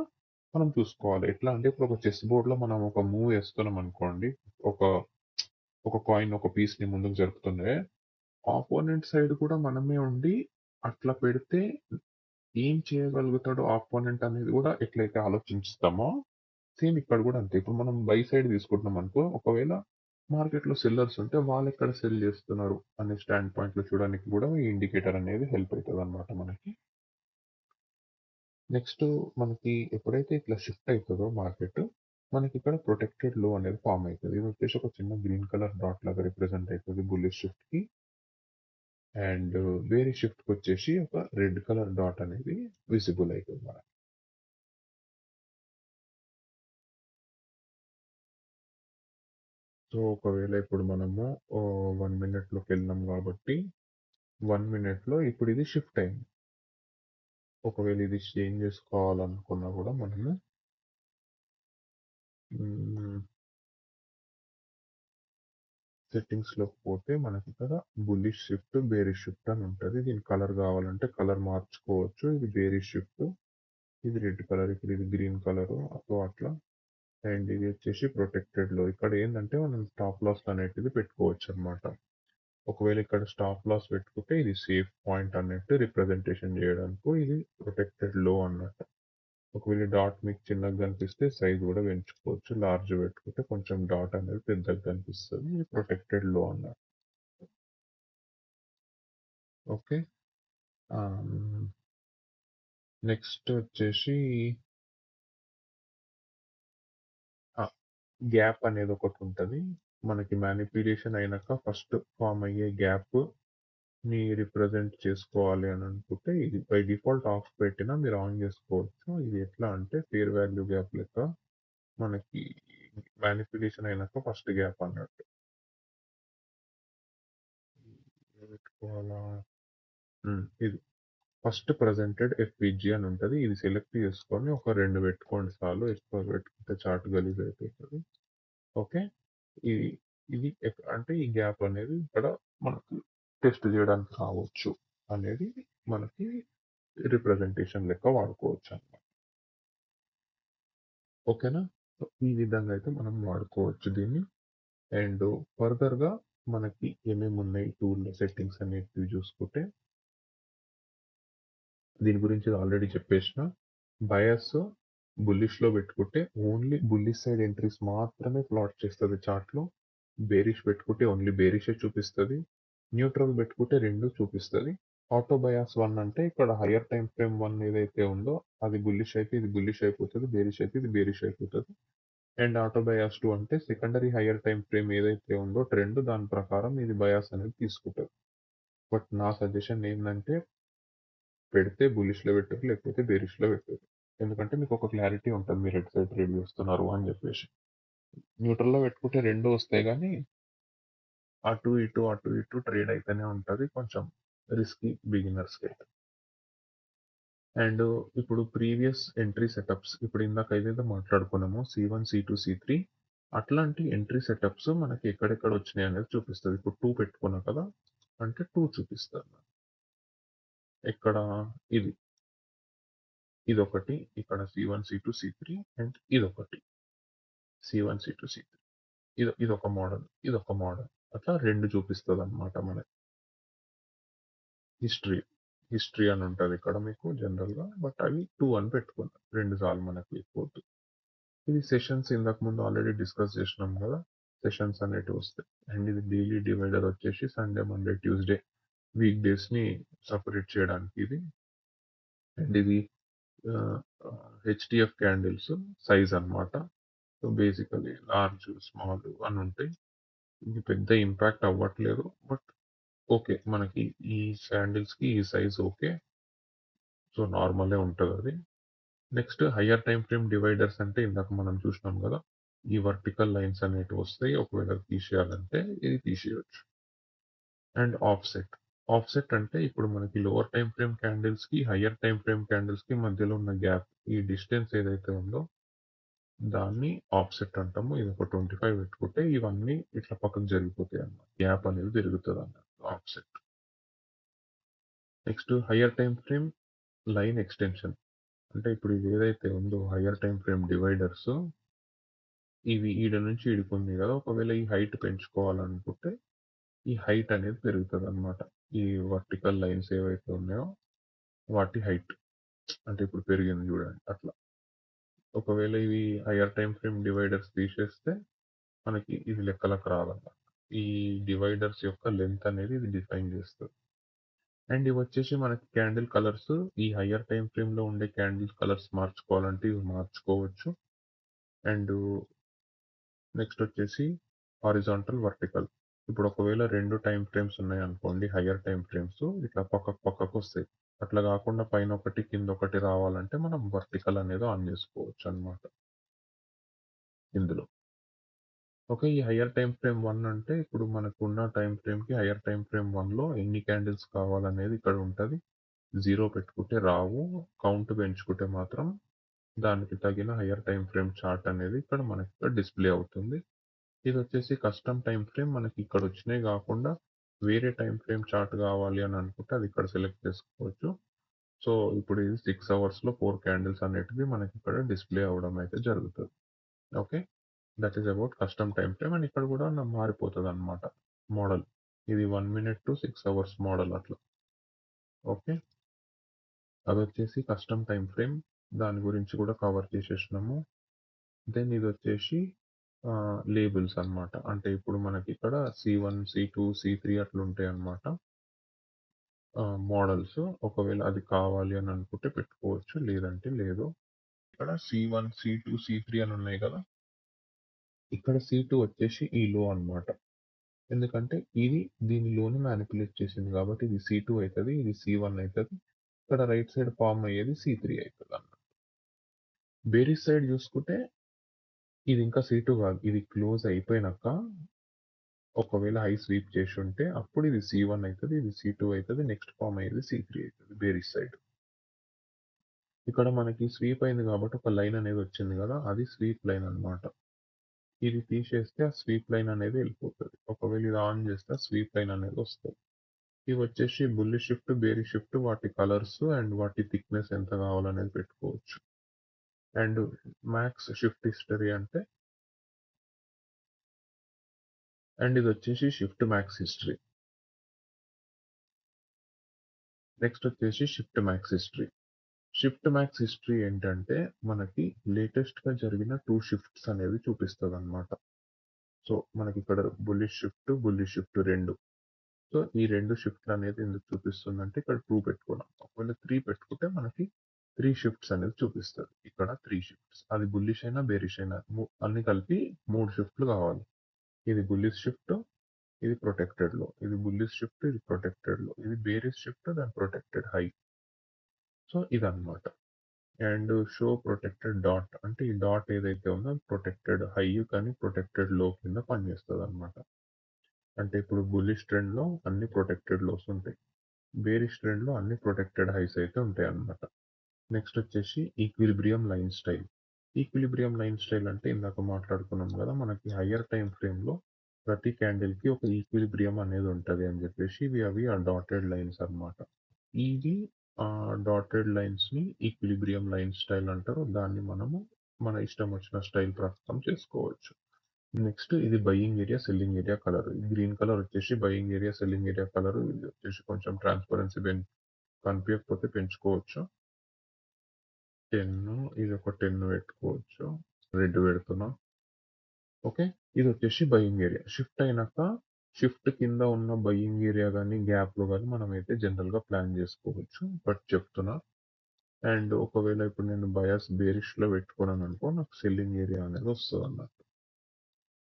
మనం చూసుకోవాలి. ఎట్లా అంటే ఇప్పుడు ఒక చెస్ బోర్డ్ లో మనం ఒక మూవ్ వేస్తున్నాం అనుకోండి ఒక ఒక కాయిన్ ఒక పీస్ ని ముందుకు జరుపుతుండే ఆపోనెంట్ సైడ్ కూడా మనమే ఉండి అట్లా పెడితే ఏం చేయగలుగుతాడో ఆపోనెంట్ అనేది కూడా ఎట్లయితే ఆలోచిస్తామో సేమ్ ఇక్కడ కూడా అంతే. ఇప్పుడు మనం బై సైడ్ తీసుకుంటున్నాం అనుకో ఒకవేళ మార్కెట్‌లో సెల్లర్స్ ఉంటే వాళ్ళెక్కడ సెల్ చేస్తున్నారు అనే స్టాండ్ పాయింట్‌లో చూడడానికి కూడా ఈ ఇండికేటర్ అనేది హెల్ప్ అయితదనమాట మనకి. నెక్స్ట్ మనకి ఎప్పుడైతే ఇట్లా షిఫ్ట్ అయితదో మార్కెట్ మనకిక్కడ ప్రొటెక్టెడ్ లో అనేది ఫార్మ్ అయితది. ఇది వచ్చేసి ఒక చిన్న గ్రీన్ కలర్ డాట్ లాగా రిప్రజెంట్ అయితది బుల్లిష్ షిఫ్ట్‌కి. అండ్ వేరే షిఫ్ట్‌కొచ్చేసి ఒక రెడ్ కలర్ డాట్ అనేది విజిబుల్ అయితది మనకి. సో, ఒకవేళ ఇప్పుడు మనము 1 మినిట్‌లోకెళ్ళినాం కాబట్టి 1 మినిట్‌లో ఇప్పుడు ఇది షిఫ్ట్ అయింది. ఒకవేళ ఇది చేంజ్ చేసుకోవాలనుకున్నా కూడా మనము హ్మ్. సెట్టింగ్స్‌లోకి పోతే మనకిక్కడ బుల్లిష్ షిఫ్ట్, బేరిష్ షిఫ్ట్ అని ఉంటది. దీని కలర్ కావాలంటే కలర్ మార్చుకోవచ్చు. ఇది బేరిష్ షిఫ్ట్, ఇది రెడ్ కలర్, ఇప్పుడు ఇది గ్రీన్ కలరు. సో, అట్లా అండ్ ఇది వచ్చేసి ప్రొటెక్టెడ్‌లో. ఇక్కడ ఏందంటే మనం స్టాప్ లాస్ అనేటిది పెట్టుకోవచ్చనమాట. ఒకవేళ ఇక్కడ స్టాప్ లాస్ పెట్టుకుంటే ఇది సేఫ్ పాయింట్ అన్నట్టు రిప్రజెంటేషన్ చేయడానికి ఇది ప్రొటెక్టెడ్ లో అన్నట్టు. ఒకవేళ డాట్ మీకు చిన్నగా కనిపిస్తే సైజ్ కూడా పెంచుకోవచ్చు. లార్జ్ పెట్టుకుంటే కొంచెం డాట్ అనేది పెద్దగా కనిపిస్తుంది. ఇది ప్రొటెక్టెడ్ లో అన్నట్టు. ఓకే. నెక్స్ట్ వచ్చేసి గ్యాప్ అనేది ఒకటి ఉంటుంది. మనకి మ్యానిపులేషన్ అయినాక ఫస్ట్ ఫామ్ అయ్యే గ్యాప్ ని రిప్రజెంట్ చేసుకోవాలి అని అనుకుంటే ఇది బై డిఫాల్ట్ ఆఫ్ పెట్టినా మీరు ఆన్ చేసుకోవచ్చు. ఇది ఎట్లా అంటే ఫేర్ వాల్యూ గ్యాప్ లెక్క మనకి మ్యానిపులేషన్ అయినాక ఫస్ట్ గ్యాప్ అన్నట్టు. పెట్టుకోవాలా? ఇది ఫస్ట్ ప్రెజెంటెడ్ ఎఫ్‌విజి అని ఉంటది. ఇది సెలెక్ట్ చేసుకొని ఒక 2 పెట్టుకోండి చాలు. ఎక్కువ పెట్టుకుంటే చార్ట్ గలీజ్ అయిపోతది. ఓకే. ఇది ఇది అంటే ఈ గ్యాప్ అనేది ఇక్కడ మనకు టెస్ట్ చేయడానికి రావచ్చు అనేది మనకి రిప్రజెంటేషన్ లెక్క వాడుకోవచ్చు అన్నమాట. ఓకేనా? సో, ఈ విధంగా అయితే మనం వాడుకోవచ్చు దీన్ని. అండ్ ఫర్దర్‌గా మనకి ఏమేమి ఉన్నాయి టూల్ సెట్టింగ్స్ అనేటివి చూసుకుంటే దీని గురించి ఆల్రెడీ చెప్పేసిన. బయాస్ బుల్లిష్‌లో పెట్టుకుంటే ఓన్లీ బుల్లిష్ సైడ్ ఎంట్రీస్ మాత్రమే ప్లాట్ చేస్తది చార్ట్‌లో. బేరిష్ పెట్టుకుంటే ఓన్లీ బేరిషే చూపిస్తది. న్యూట్రల్ పెట్టుకుంటే 2 చూపిస్తది. ఆటో బయాస్ 1 అంటే ఇక్కడ హయ్యర్ టైమ్ ఫ్రేమ్ 1 ఏదైతే ఉందో అది బుల్లిష్ అయితే ఇది బుల్లిష్ అయిపోతది. బేరిష్ అయితే ఇది బేరిష్ అయిపోతది. అండ్ ఆటో బయాస్ 2 అంటే సెకండరీ హయ్యర్ టైమ్ ఫ్రేమ్ ఏదైతే ఉందో ట్రెండ్ దాని ప్రకారం ఇది బయాస్ అనేది తీసుకుంటది. బట్ నా సజెషన్ ఏందంటే పెడితే బుల్లిష్‌లో పెట్టరు. లేకపోతే బేరిష్‌లో పెట్టరు. ఎందుకంటే మీకు ఒక క్లారిటీ ఉంటది. మీరు ఎటు సైడ్ ట్రేడ్ చేస్తున్నారు అని చెప్పేసి. న్యూట్రల్‌లో పెట్టుకుంటే 2 వస్తాయి గానీ అటు ఇటు, అటు ఇటు ట్రేడ్ అయితేనే ఉంటది. కొంచెం రిస్కీ బిగినర్స్‌కైతే. అండ్ ఇప్పుడు ప్రీవియస్ ఎంట్రీ సెటప్స్ ఇప్పుడు ఇందాక ఏదైతే మాట్లాడుకున్నామో C1, C2, C3 అట్లాంటి ఎంట్రీ సెటప్స్ మనకి ఎక్కడెక్కడ వచ్చినాయి అనేది చూపిస్తది. ఇప్పుడు 2 పెట్టుకున్నా కదా! అంటే 2 చూపిస్తది. ఎక్కడ ఇది. ఇదొకటి ఇక్కడ C1, C2, C3 అండ్ ఇదొకటి C1, C2, C3 ఇదొక మోడల్. ఇదొక మోడల్. అట్లా 2 చూపిస్తదన్నమాట మనకి. హిస్టరీ అని ఉంటది ఇక్కడ మీకు జనరల్‌గా. బట్ అవి 2 అని పెట్టుకున్నా. 2 చాలు మనకి ఎక్కువొద్దు. ఇది సెషన్స్ ఇంతకు ముందు ఆల్రెడీ డిస్కస్ చేసినాం కదా! సెషన్స్ అనేటివి వస్తాయి. అండ్ ఇది డైలీ డివైడర్ వచ్చేసి సండే, మండే, ట్యూస్‌డే వీక్ డేస్‌ని సెపరేట్ చేయడానికి ఇది. అండ్ ఇది ఆహ్, హెచ్‌డిఎఫ్ క్యాండిల్స్ సైజ్ అన్నమాట. సో, బేసికల్లీ లార్జ్, స్మాల్ అని ఉంటాయి. ఇది పెద్ద ఇంపాక్ట్ అవ్వట్లేదు. But okay. మనకి ఈ శాండిల్స్‌కి ఈ సైజ్ ఓకే. సో, నార్మలే ఉంటదది. Next higher time frame dividers అంటే ఇందాక మనం చూసినాం గదా! ఈ వర్టికల్ లైన్స్ అనేటివి వస్తాయి. ఒకవేళ తీసేయాలంటే ఇది తీసేయొచ్చు. And offset. ఆఫ్‌సెట్ అంటే ఇప్పుడు మనకి లోవర్ టైమ్ ఫ్రేమ్ క్యాండిల్స్‌కి, హయ్యర్ టైమ్ ఫ్రేమ్ క్యాండిల్స్‌కి మధ్యలో ఉన్న గ్యాప్ ఈ డిస్టెన్స్ ఏదైతే ఉందో దాన్ని ఆఫ్‌సెట్ అంటాము. ఇదొక 25 పెట్టుకుంటే ఇవన్నీ ఇట్లా పక్కకు జరిగిపోతాయన్నమాట. గ్యాప్ అనేది పెరుగుతదన్నమాట offset. Next higher time frame line extension. అంటే ఇప్పుడు ఇది ఏదైతే ఉందో హయ్యర్ టైమ్ ఫ్రేమ్ డివైడర్స్ ఇవి ఈడ నుంచి ఈడికుంది కదా! ఒకవేళ ఈ హైట్ పెంచుకోవాలనుకుంటే ఈ హైట్ అనేది పెరుగుతదన్నమాట. ఈ వర్టికల్ లైన్స్ ఏవైతే ఉన్నాయో వాటి హైట్. అంటే ఇప్పుడు పెరిగింది చూడండి అట్లా. ఒకవేళ ఇవి హయ్యర్ టైమ్ ఫ్రేమ్ డివైడర్స్ తీసేస్తే మనకి ఇది లెక్కలకు రాదన్నమాట. ఈ డివైడర్స్ యొక్క లెంత్ అనేది ఇది డిఫైన్ చేస్తది. అండ్ ఇవొచ్చేసి మనకి క్యాండిల్ కలర్స్ ఈ హయ్యర్ టైమ్ ఫ్రేమ్‌లో ఉండే క్యాండిల్ కలర్స్ మార్చుకోవాలంటే ఇవి మార్చుకోవచ్చు. అండ్ నెక్స్ట్ వచ్చేసి హారిజాంటల్, వర్టికల్. ఇప్పుడు ఒకవేళ 2 టైమ్ ఫ్రేమ్స్ ఉన్నాయనుకోండి హయ్యర్ టైమ్ ఫ్రేమ్స్ ఇట్లా పక్కకొస్తాయి. అట్లా కాకుండా పైనొకటి, కిందొకటి రావాలంటే మనం వర్టికల్ అనేది ఆన్ చేసుకోవచ్చనమాట ఇందులో. ఓకే. ఈ హయ్యర్ టైమ్ ఫ్రేమ్ 1 అంటే ఇప్పుడు మనకున్న టైమ్ ఫ్రేమ్‌కి హయ్యర్ టైమ్ ఫ్రేమ్ 1లో ఎన్ని క్యాండిల్స్ కావాలనేది ఇక్కడ ఉంటది. 0 పెట్టుకుంటే రావు. కౌంట్ పెంచుకుంటే మాత్రం దానికి తగిన హయ్యర్ టైమ్ ఫ్రేమ్ చార్ట్ అనేది ఇక్కడ మనకి ఇక్కడ డిస్‌ప్లే అవుతుంది. ఇదొచ్చేసి కస్టమ్ టైమ్ ఫ్రేమ్ మనకి ఇక్కడ వచ్చినయి గాకుండా వేరే టైమ్ ఫ్రేమ్ చార్ట్ కావాలి అని అనుకుంటే అది ఇక్కడ సెలెక్ట్ చేసుకోవచ్చు. సో, ఇప్పుడు ఇది 6 అవర్స్‌లో 4 క్యాండిల్స్ అనేటివి మనకి ఇక్కడ డిస్‌ప్లే అవ్వడం అయితే జరుగుతది. Okay. That is about custom time frame and ఇక్కడ కూడా మారిపోతదన్నమాట మోడల్. ఇది 1 మినిట్ టు 6 అవర్స్ మోడల్ అట్లా. ఓకే. అదొచ్చేసి కస్టమ్ టైమ్ ఫ్రేమ్. దాని గురించి కూడా కవర్ చేసేసినాము. దెన్ ఇదొచ్చేసి లేబుల్స్ అన్నమాట. అంటే ఇప్పుడు మనకిక్కడ C1, C2, C3 అట్లుంటాయన్నమాట. మోడల్స్. ఒకవేళ అది కావాలి అని అనుకుంటే పెట్టుకోవచ్చు. లేదంటే లేదు. ఇక్కడ C1, C2, C3 అని ఉన్నాయి కదా! ఇక్కడ C2 వచ్చేసి ఈ లో అన్నమాట. ఎందుకంటే ఇది దీని లోని మానిప్యులేట్ చేసింది కాబట్టి ఇది C2 అయితది. ఇది C1 అయితది. ఇక్కడ రైట్ సైడ్ ఫార్మ్ అయ్యేది C3 అయితదన్నమాట. బేరిష్ సైడ్ చూసుకుంటే ఇది ఇంకా C2 కాదు. ఇది క్లోజ్ అయిపోయినాక ఒకవేళ హై స్వీప్ చేసుంటే అప్పుడు ఇది C1 అయితది. ఇది C2 అయితది. నెక్స్ట్ ఫార్మ్ అయ్యేది C3 అయితది బేరిష్ సైడ్. ఇక్కడ మనకి స్వీప్ అయింది కాబట్టి ఒక లైన్ అనేది వచ్చింది కదా! అది స్వీప్ లైన్ అన్నమాట. ఇది తీసేస్తే ఆ స్వీప్ లైన్ అనేది వెళ్ళిపోతది. ఒకవేళ ఇది ఆన్ చేస్తే ఆ స్వీప్ లైన్ అనేది వస్తది. ఇవొచ్చేసి బుల్లిష్ షిఫ్ట్, బేరిష్ షిఫ్ట్ వాటి కలర్స్ అండ్ వాటి థిక్‌నెస్ ఎంత కావాలనేది పెట్టుకోవచ్చు. అండ్ మాక్స్ షిఫ్ట్ హిస్టరీ అంటే అండ్ ఇదొచ్చేసి షిఫ్ట్ మాక్స్ హిస్టరీ. నెక్స్ట్ వచ్చేసి shift max history. Shift max history ఏంటంటే మనకి లేటెస్ట్‌గా జరిగిన 2 షిఫ్ట్స్ అనేవి చూపిస్తదన్నమాట. సో, మనకిక్కడ బుల్లిష్ షిఫ్ట్ 2. సో ఈ 2 షిఫ్ట్‌లు అనేది ఎందుకు చూపిస్తుందంటే ఇక్కడ 2 పెట్టుకున్నాం. ఒకవేళ 3 పెట్టుకుంటే మనకి 3 షిఫ్ట్స్ అనేది చూపిస్తది. ఇక్కడ 3 షిఫ్ట్స్. అది బుల్లిష్ అయినా, బేరిష్ అయినా అన్ని కలిపి 3 షిఫ్ట్‌లు కావాలి. ఇది బుల్లిష్ షిఫ్ట్, ఇది ప్రొటెక్టెడ్ లో. ఇది బుల్లిష్ షిఫ్ట్, ఇది ప్రొటెక్టెడ్ లో. ఇది బేరిష్ షిఫ్ట్, దాని ప్రొటెక్టెడ్ హై. సో ఇదన్నమాట. అండ్ షో ప్రొటెక్టెడ్ డాట్ అంటే ఈ డాట్ ఏదైతే ఉందో ప్రొటెక్టెడ్ హై కానీ ప్రొటెక్టెడ్ లో కింద పనిచేస్తుంది అనమాట. అంటే ఇప్పుడు బుల్లిష్ ట్రెండ్ లో అన్ని ప్రొటెక్టెడ్ లోస్ ఉంటాయి, బేరిష్ ట్రెండ్ లో అన్ని ప్రొటెక్టెడ్ హైస్ అయితే ఉంటాయి అన్నమాట. నెక్స్ట్ వచ్చేసి equilibrium line style. Equilibrium line style అంటే ఇందాక మాట్లాడుకున్నాం కదా, మనకి హయ్యర్ టైం ఫ్రేమ్ లో ప్రతి క్యాండిల్ కి ఒక ఈక్విలిబ్రియం అనేది ఉంటది అని చెప్పేసి అవి ఆ డాటెడ్ లైన్స్ అన్నమాట. ఇవి డాటెడ్ లైన్స్ ని ఈక్విలిబ్రియం లైన్ స్టైల్ అంటారు. దాన్ని మనము మన ఇష్టం వచ్చిన స్టైల్ ప్రకారం చేసుకోవచ్చు. నెక్స్ట్ ఇది buying area, selling area colour. Green colour వచ్చేసి buying area, selling area colour. ఇది వచ్చేసి కొంచెం ట్రాన్స్పరెన్సీ కనిపించకపోతే పెంచుకోవచ్చు. 10, ఇది ఒక 10 పెట్టుకోవచ్చు. రెడ్ పెడుతున్నా. ఓకే, ఇది వచ్చేసి బయింగ్ ఏరియా. షిఫ్ట్ అయినాక షిఫ్ట్ కింద ఉన్న బయింగ్ ఏరియా కానీ గ్యాప్ లో కానీ మనం అయితే జనరల్ గా ప్లాన్ చేసుకోవచ్చు. బట్ చెప్తున్నా, అండ్ ఒకవేళ ఇప్పుడు నేను బయాస్ బేరిష్ లో పెట్టుకున్నాను అనుకో, నాకు సెల్లింగ్ ఏరియా అనేది వస్తుంది అన్నట్టు.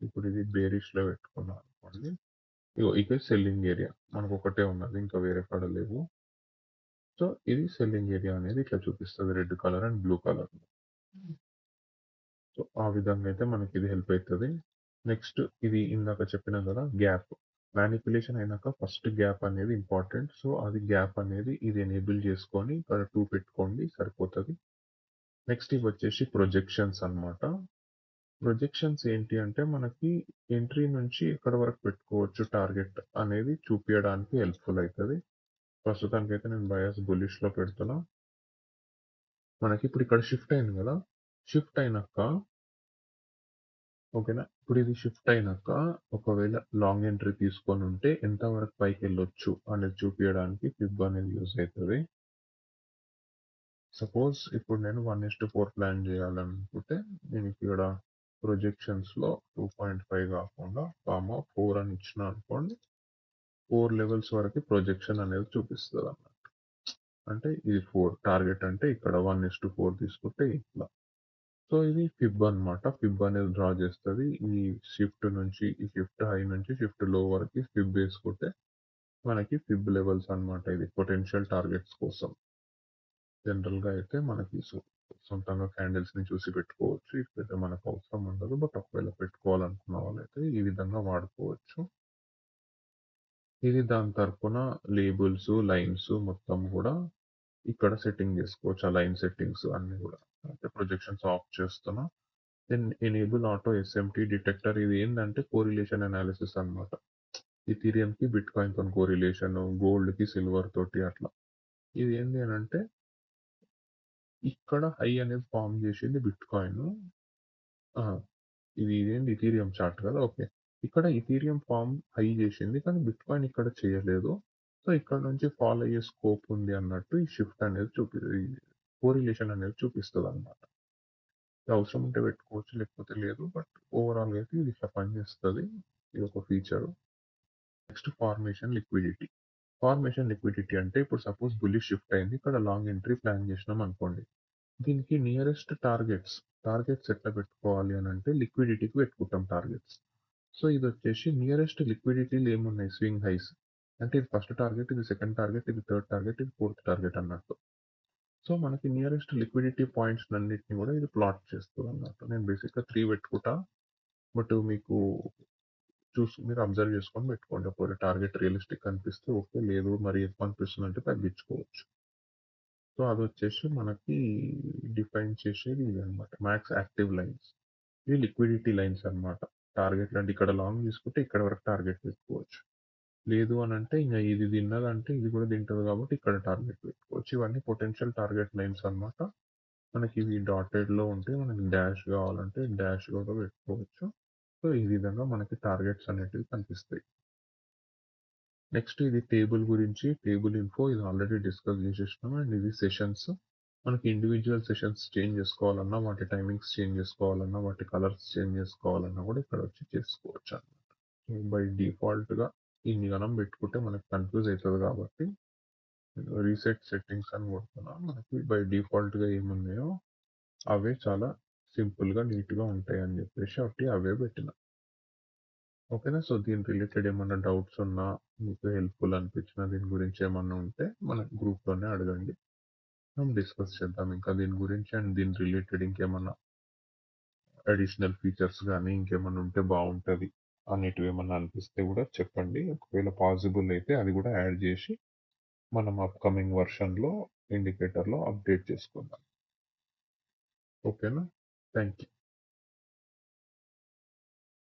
ఇప్పుడు ఇది బేరిష్ లో పెట్టుకున్నాను అనుకోండి, ఇగో ఇక సెల్లింగ్ ఏరియా మనకు ఒకటే ఉన్నది, ఇంకా వేరే కాడ లేవు. సో ఇది సెల్లింగ్ ఏరియా అనేది ఇట్లా చూపిస్తుంది, red colour and blue colour. So ఆ విధంగా అయితే మనకి ఇది హెల్ప్ అవుతుంది. నెక్స్ట్ ఇది ఇందాక చెప్పిన కదా గ్యాప్. మ్యానిపులేషన్ అయినాక ఫస్ట్ గ్యాప్ అనేది ఇంపార్టెంట్. సో అది గ్యాప్ అనేది ఇది ఎనేబుల్ చేసుకొని ఇక్కడ 2 పెట్టుకోండి సరిపోతుంది. నెక్స్ట్ ఇవి వచ్చేసి ప్రొజెక్షన్స్ అన్నమాట. ప్రొజెక్షన్స్ ఏంటి అంటే మనకి ఎంట్రీ నుంచి ఎక్కడ వరకు పెట్టుకోవచ్చు టార్గెట్ అనేది చూపించడానికి హెల్ప్ఫుల్ అవుతుంది. ప్రస్తుతానికి అయితే నేను బయాస్ బులిష్ లో పెడుతున్నా. మనకి ఇప్పుడు ఇక్కడ షిఫ్ట్ అయింది కదా, షిఫ్ట్ అయినాక ఓకేనా, ఇప్పుడు ఇది షిఫ్ట్ అయినాక ఒకవేళ లాంగ్ ఎంట్రీ తీసుకొని ఉంటే ఎంత వరకు పైకి వెళ్ళొచ్చు అనేది చూపించడానికి ఫిబ్ అనేది యూజ్ అవుతుంది. సపోజ్ ఇప్పుడు నేను 1:4 ప్లాన్ చేయాలనుకుంటే నేను ఇక్కడ ప్రొజెక్షన్స్ లో 2.5 కాకుండా 4 అని ఇచ్చిన అనుకోండి, 4 లెవెల్స్ వరకు ప్రొజెక్షన్ అనేది చూపిస్తుంది అన్నమాట. అంటే ఇది 4 టార్గెట్, అంటే ఇక్కడ 1:4 తీసుకుంటే ఇట్లా. సో ఇది ఫిబ్ అన్నమాట. ఫిబ్ అనేది డ్రా చేస్తుంది. ఈ షిఫ్ట్ నుంచి, ఈ షిఫ్ట్ హై నుంచి షిఫ్ట్ లో వరకు ఫిబ్ వేసుకుంటే మనకి ఫిబ్ లెవెల్స్ అన్నమాట. ఇది పొటెన్షియల్ టార్గెట్స్ కోసం. జనరల్ గా అయితే మనకి సొంతంగా క్యాండిల్స్ ని చూసి పెట్టుకోవచ్చు. ఇప్పుడైతే మనకు అవసరం ఉండదు, బట్ ఒకవేళ పెట్టుకోవాలనుకున్న వాళ్ళైతే ఈ విధంగా వాడుకోవచ్చు. ఇది దాని తరపున లేబుల్స్, లైన్స్ మొత్తం కూడా ఇక్కడ సెట్టింగ్ చేసుకోవచ్చు. ఆ లైన్ సెట్టింగ్స్ అన్ని కూడా. అంటే ప్రొజెక్షన్స్ ఆఫ్ చేస్తున్నా. Then enable auto SMT detector. ఇది ఏంటంటే కోరిలేషన్ అనాలిసిస్ అన్నమాట. ఇథీరియం కి బిట్ కాయిన్ తో కోరిలేషన్, గోల్డ్ కి సిల్వర్ తోటి అట్లా. ఇది ఏంటి అని అంటే ఇక్కడ హై అనేది ఫామ్ చేసింది బిట్ కాయిన్. ఇది ఇదేంటి ఇథీరియం చార్ట్ కదా, ఓకే. ఇక్కడ ఇథీరియం ఫామ్ హై చేసింది కానీ బిట్ కాయిన్ ఇక్కడ చేయలేదు. సో ఇక్కడ నుంచి ఫాల్ అయ్యే స్కోప్ ఉంది అన్నట్టు ఈ షిఫ్ట్ అనేది కోరిలేషన్ అనేది చూపిస్తుంది అన్నమాట. అవసరం ఉంటే పెట్టుకోవచ్చు, లేకపోతే లేదు. బట్ ఓవరాల్ అయితే ఇది ఇట్లా పనిచేస్తుంది. ఇది ఒక feature. Next formation liquidity. Formation liquidity అంటే ఇప్పుడు సపోజ్ బుల్లిష్ షిఫ్ట్ అయింది, ఇక్కడ లాంగ్ ఎంట్రీ ప్లాన్ చేసినాం అనుకోండి. దీనికి నియరెస్ట్ టార్గెట్స్ ఎట్లా పెట్టుకోవాలి అని అంటే లిక్విడిటీకి పెట్టుకుంటాం టార్గెట్స్. సో ఇది వచ్చేసి నియరెస్ట్ లిక్విడిటీలు ఏమున్నాయి, స్వింగ్ హైస్. అంటే ఇది ఫస్ట్ టార్గెట్, ఇది సెకండ్ టార్గెట్, ఇది థర్డ్ టార్గెట్, ఇది ఫోర్త్ టార్గెట్ అన్నట్టు. సో మనకి నియరెస్ట్ లిక్విడిటీ పాయింట్స్ అన్నిటిని కూడా ఇది ప్లాట్ చేస్తుంది అన్నట్టు. నేను బేసిక్గా 3 పెట్టుకుంటా, బట్ మీకు మీరు అబ్జర్వ్ చేసుకొని పెట్టుకోండి. ఒకవేళ టార్గెట్ రియలిస్టిక్ అనిపిస్తే ఓకే, లేదు మరి ఎక్కువ అనిపిస్తుంది అంటే తగ్గించుకోవచ్చు. సో అది వచ్చేసి మనకి డిఫైన్ చేసేది ఇది అనమాట, మ్యాక్స్ యాక్టివ్ లైన్స్. ఇవి లిక్విడిటీ లైన్స్ అన్నమాట. టార్గెట్ అంటే ఇక్కడ లాంగ్ తీసుకుంటే ఇక్కడ వరకు టార్గెట్ పెట్టుకోవచ్చు. లేదు అని అంటే ఇంకా ఇది తిన్నదంటే ఇది కూడా తింటది కాబట్టి ఇక్కడ టార్గెట్ పెట్టుకోవచ్చు. ఇవన్నీ పొటెన్షియల్ టార్గెట్ లైన్స్ అన్నమాట. మనకి ఇవి డాటెడ్ లో ఉంటే మనకి డాష్ కావాలంటే డాష్ కూడా పెట్టుకోవచ్చు. సో ఈ విధంగా మనకి టార్గెట్స్ అనేటివి కనిపిస్తాయి. నెక్స్ట్ ఇది టేబుల్ గురించి, టేబుల్ ఇన్ఫో ఇది ఆల్రెడీ డిస్కస్ చేసేసినాం. అండ్ ఇది సెషన్స్. మనకి ఇండివిజువల్ సెషన్స్ చేంజ్ చేసుకోవాలన్నా, వాటి టైమింగ్స్ చేంజ్ చేసుకోవాలన్నా, వాటి కలర్స్ చేంజ్ చేసుకోవాలన్నా కూడా ఇక్కడ వచ్చి చేసుకోవచ్చు అన్నమాట. బై డిఫాల్ట్ గా ఇన్ని గనం పెట్టుకుంటే మనకు కన్‌ఫ్యూజ్ అయితది కాబట్టి రీసెట్ సెట్టింగ్స్ అని కొడుతున్నా. మనకి బై డిఫాల్ట్‌గా ఏమున్నాయో అవే చాలా సింపుల్‌గా, నీట్‌గా ఉంటాయని చెప్పేసి అవే పెట్టిన. ఓకేనా? సో, దీని రిలేటెడ్ ఏమన్నా డౌట్స్ ఉన్నా, మీకు హెల్ప్‌ఫుల్ అనిపించినా, దీని గురించి ఏమన్నా ఉంటే మన గ్రూప్‌లోనే అడగండి. మనం డిస్కస్ చేద్దాం ఇంకా దీని గురించి. అండ్ దీని రిలేటెడ్ ఇంకేమన్నా అడిషనల్ ఫీచర్స్ గానీ, ఇంకేమన్నా ఉంటే బావుంటది అనేటివి ఏమన్నా అనిపిస్తే గూడా చెప్పండి. ఒకవేళ పాసిబుల్ అయితే అది గూడా యాడ్ జేసి మనం అప్‌కమింగ్ వర్షన్‌లో ఇండికేటర్‌లో అప్డేట్ చేసుకుందాం. ఓకేనా? Thank you.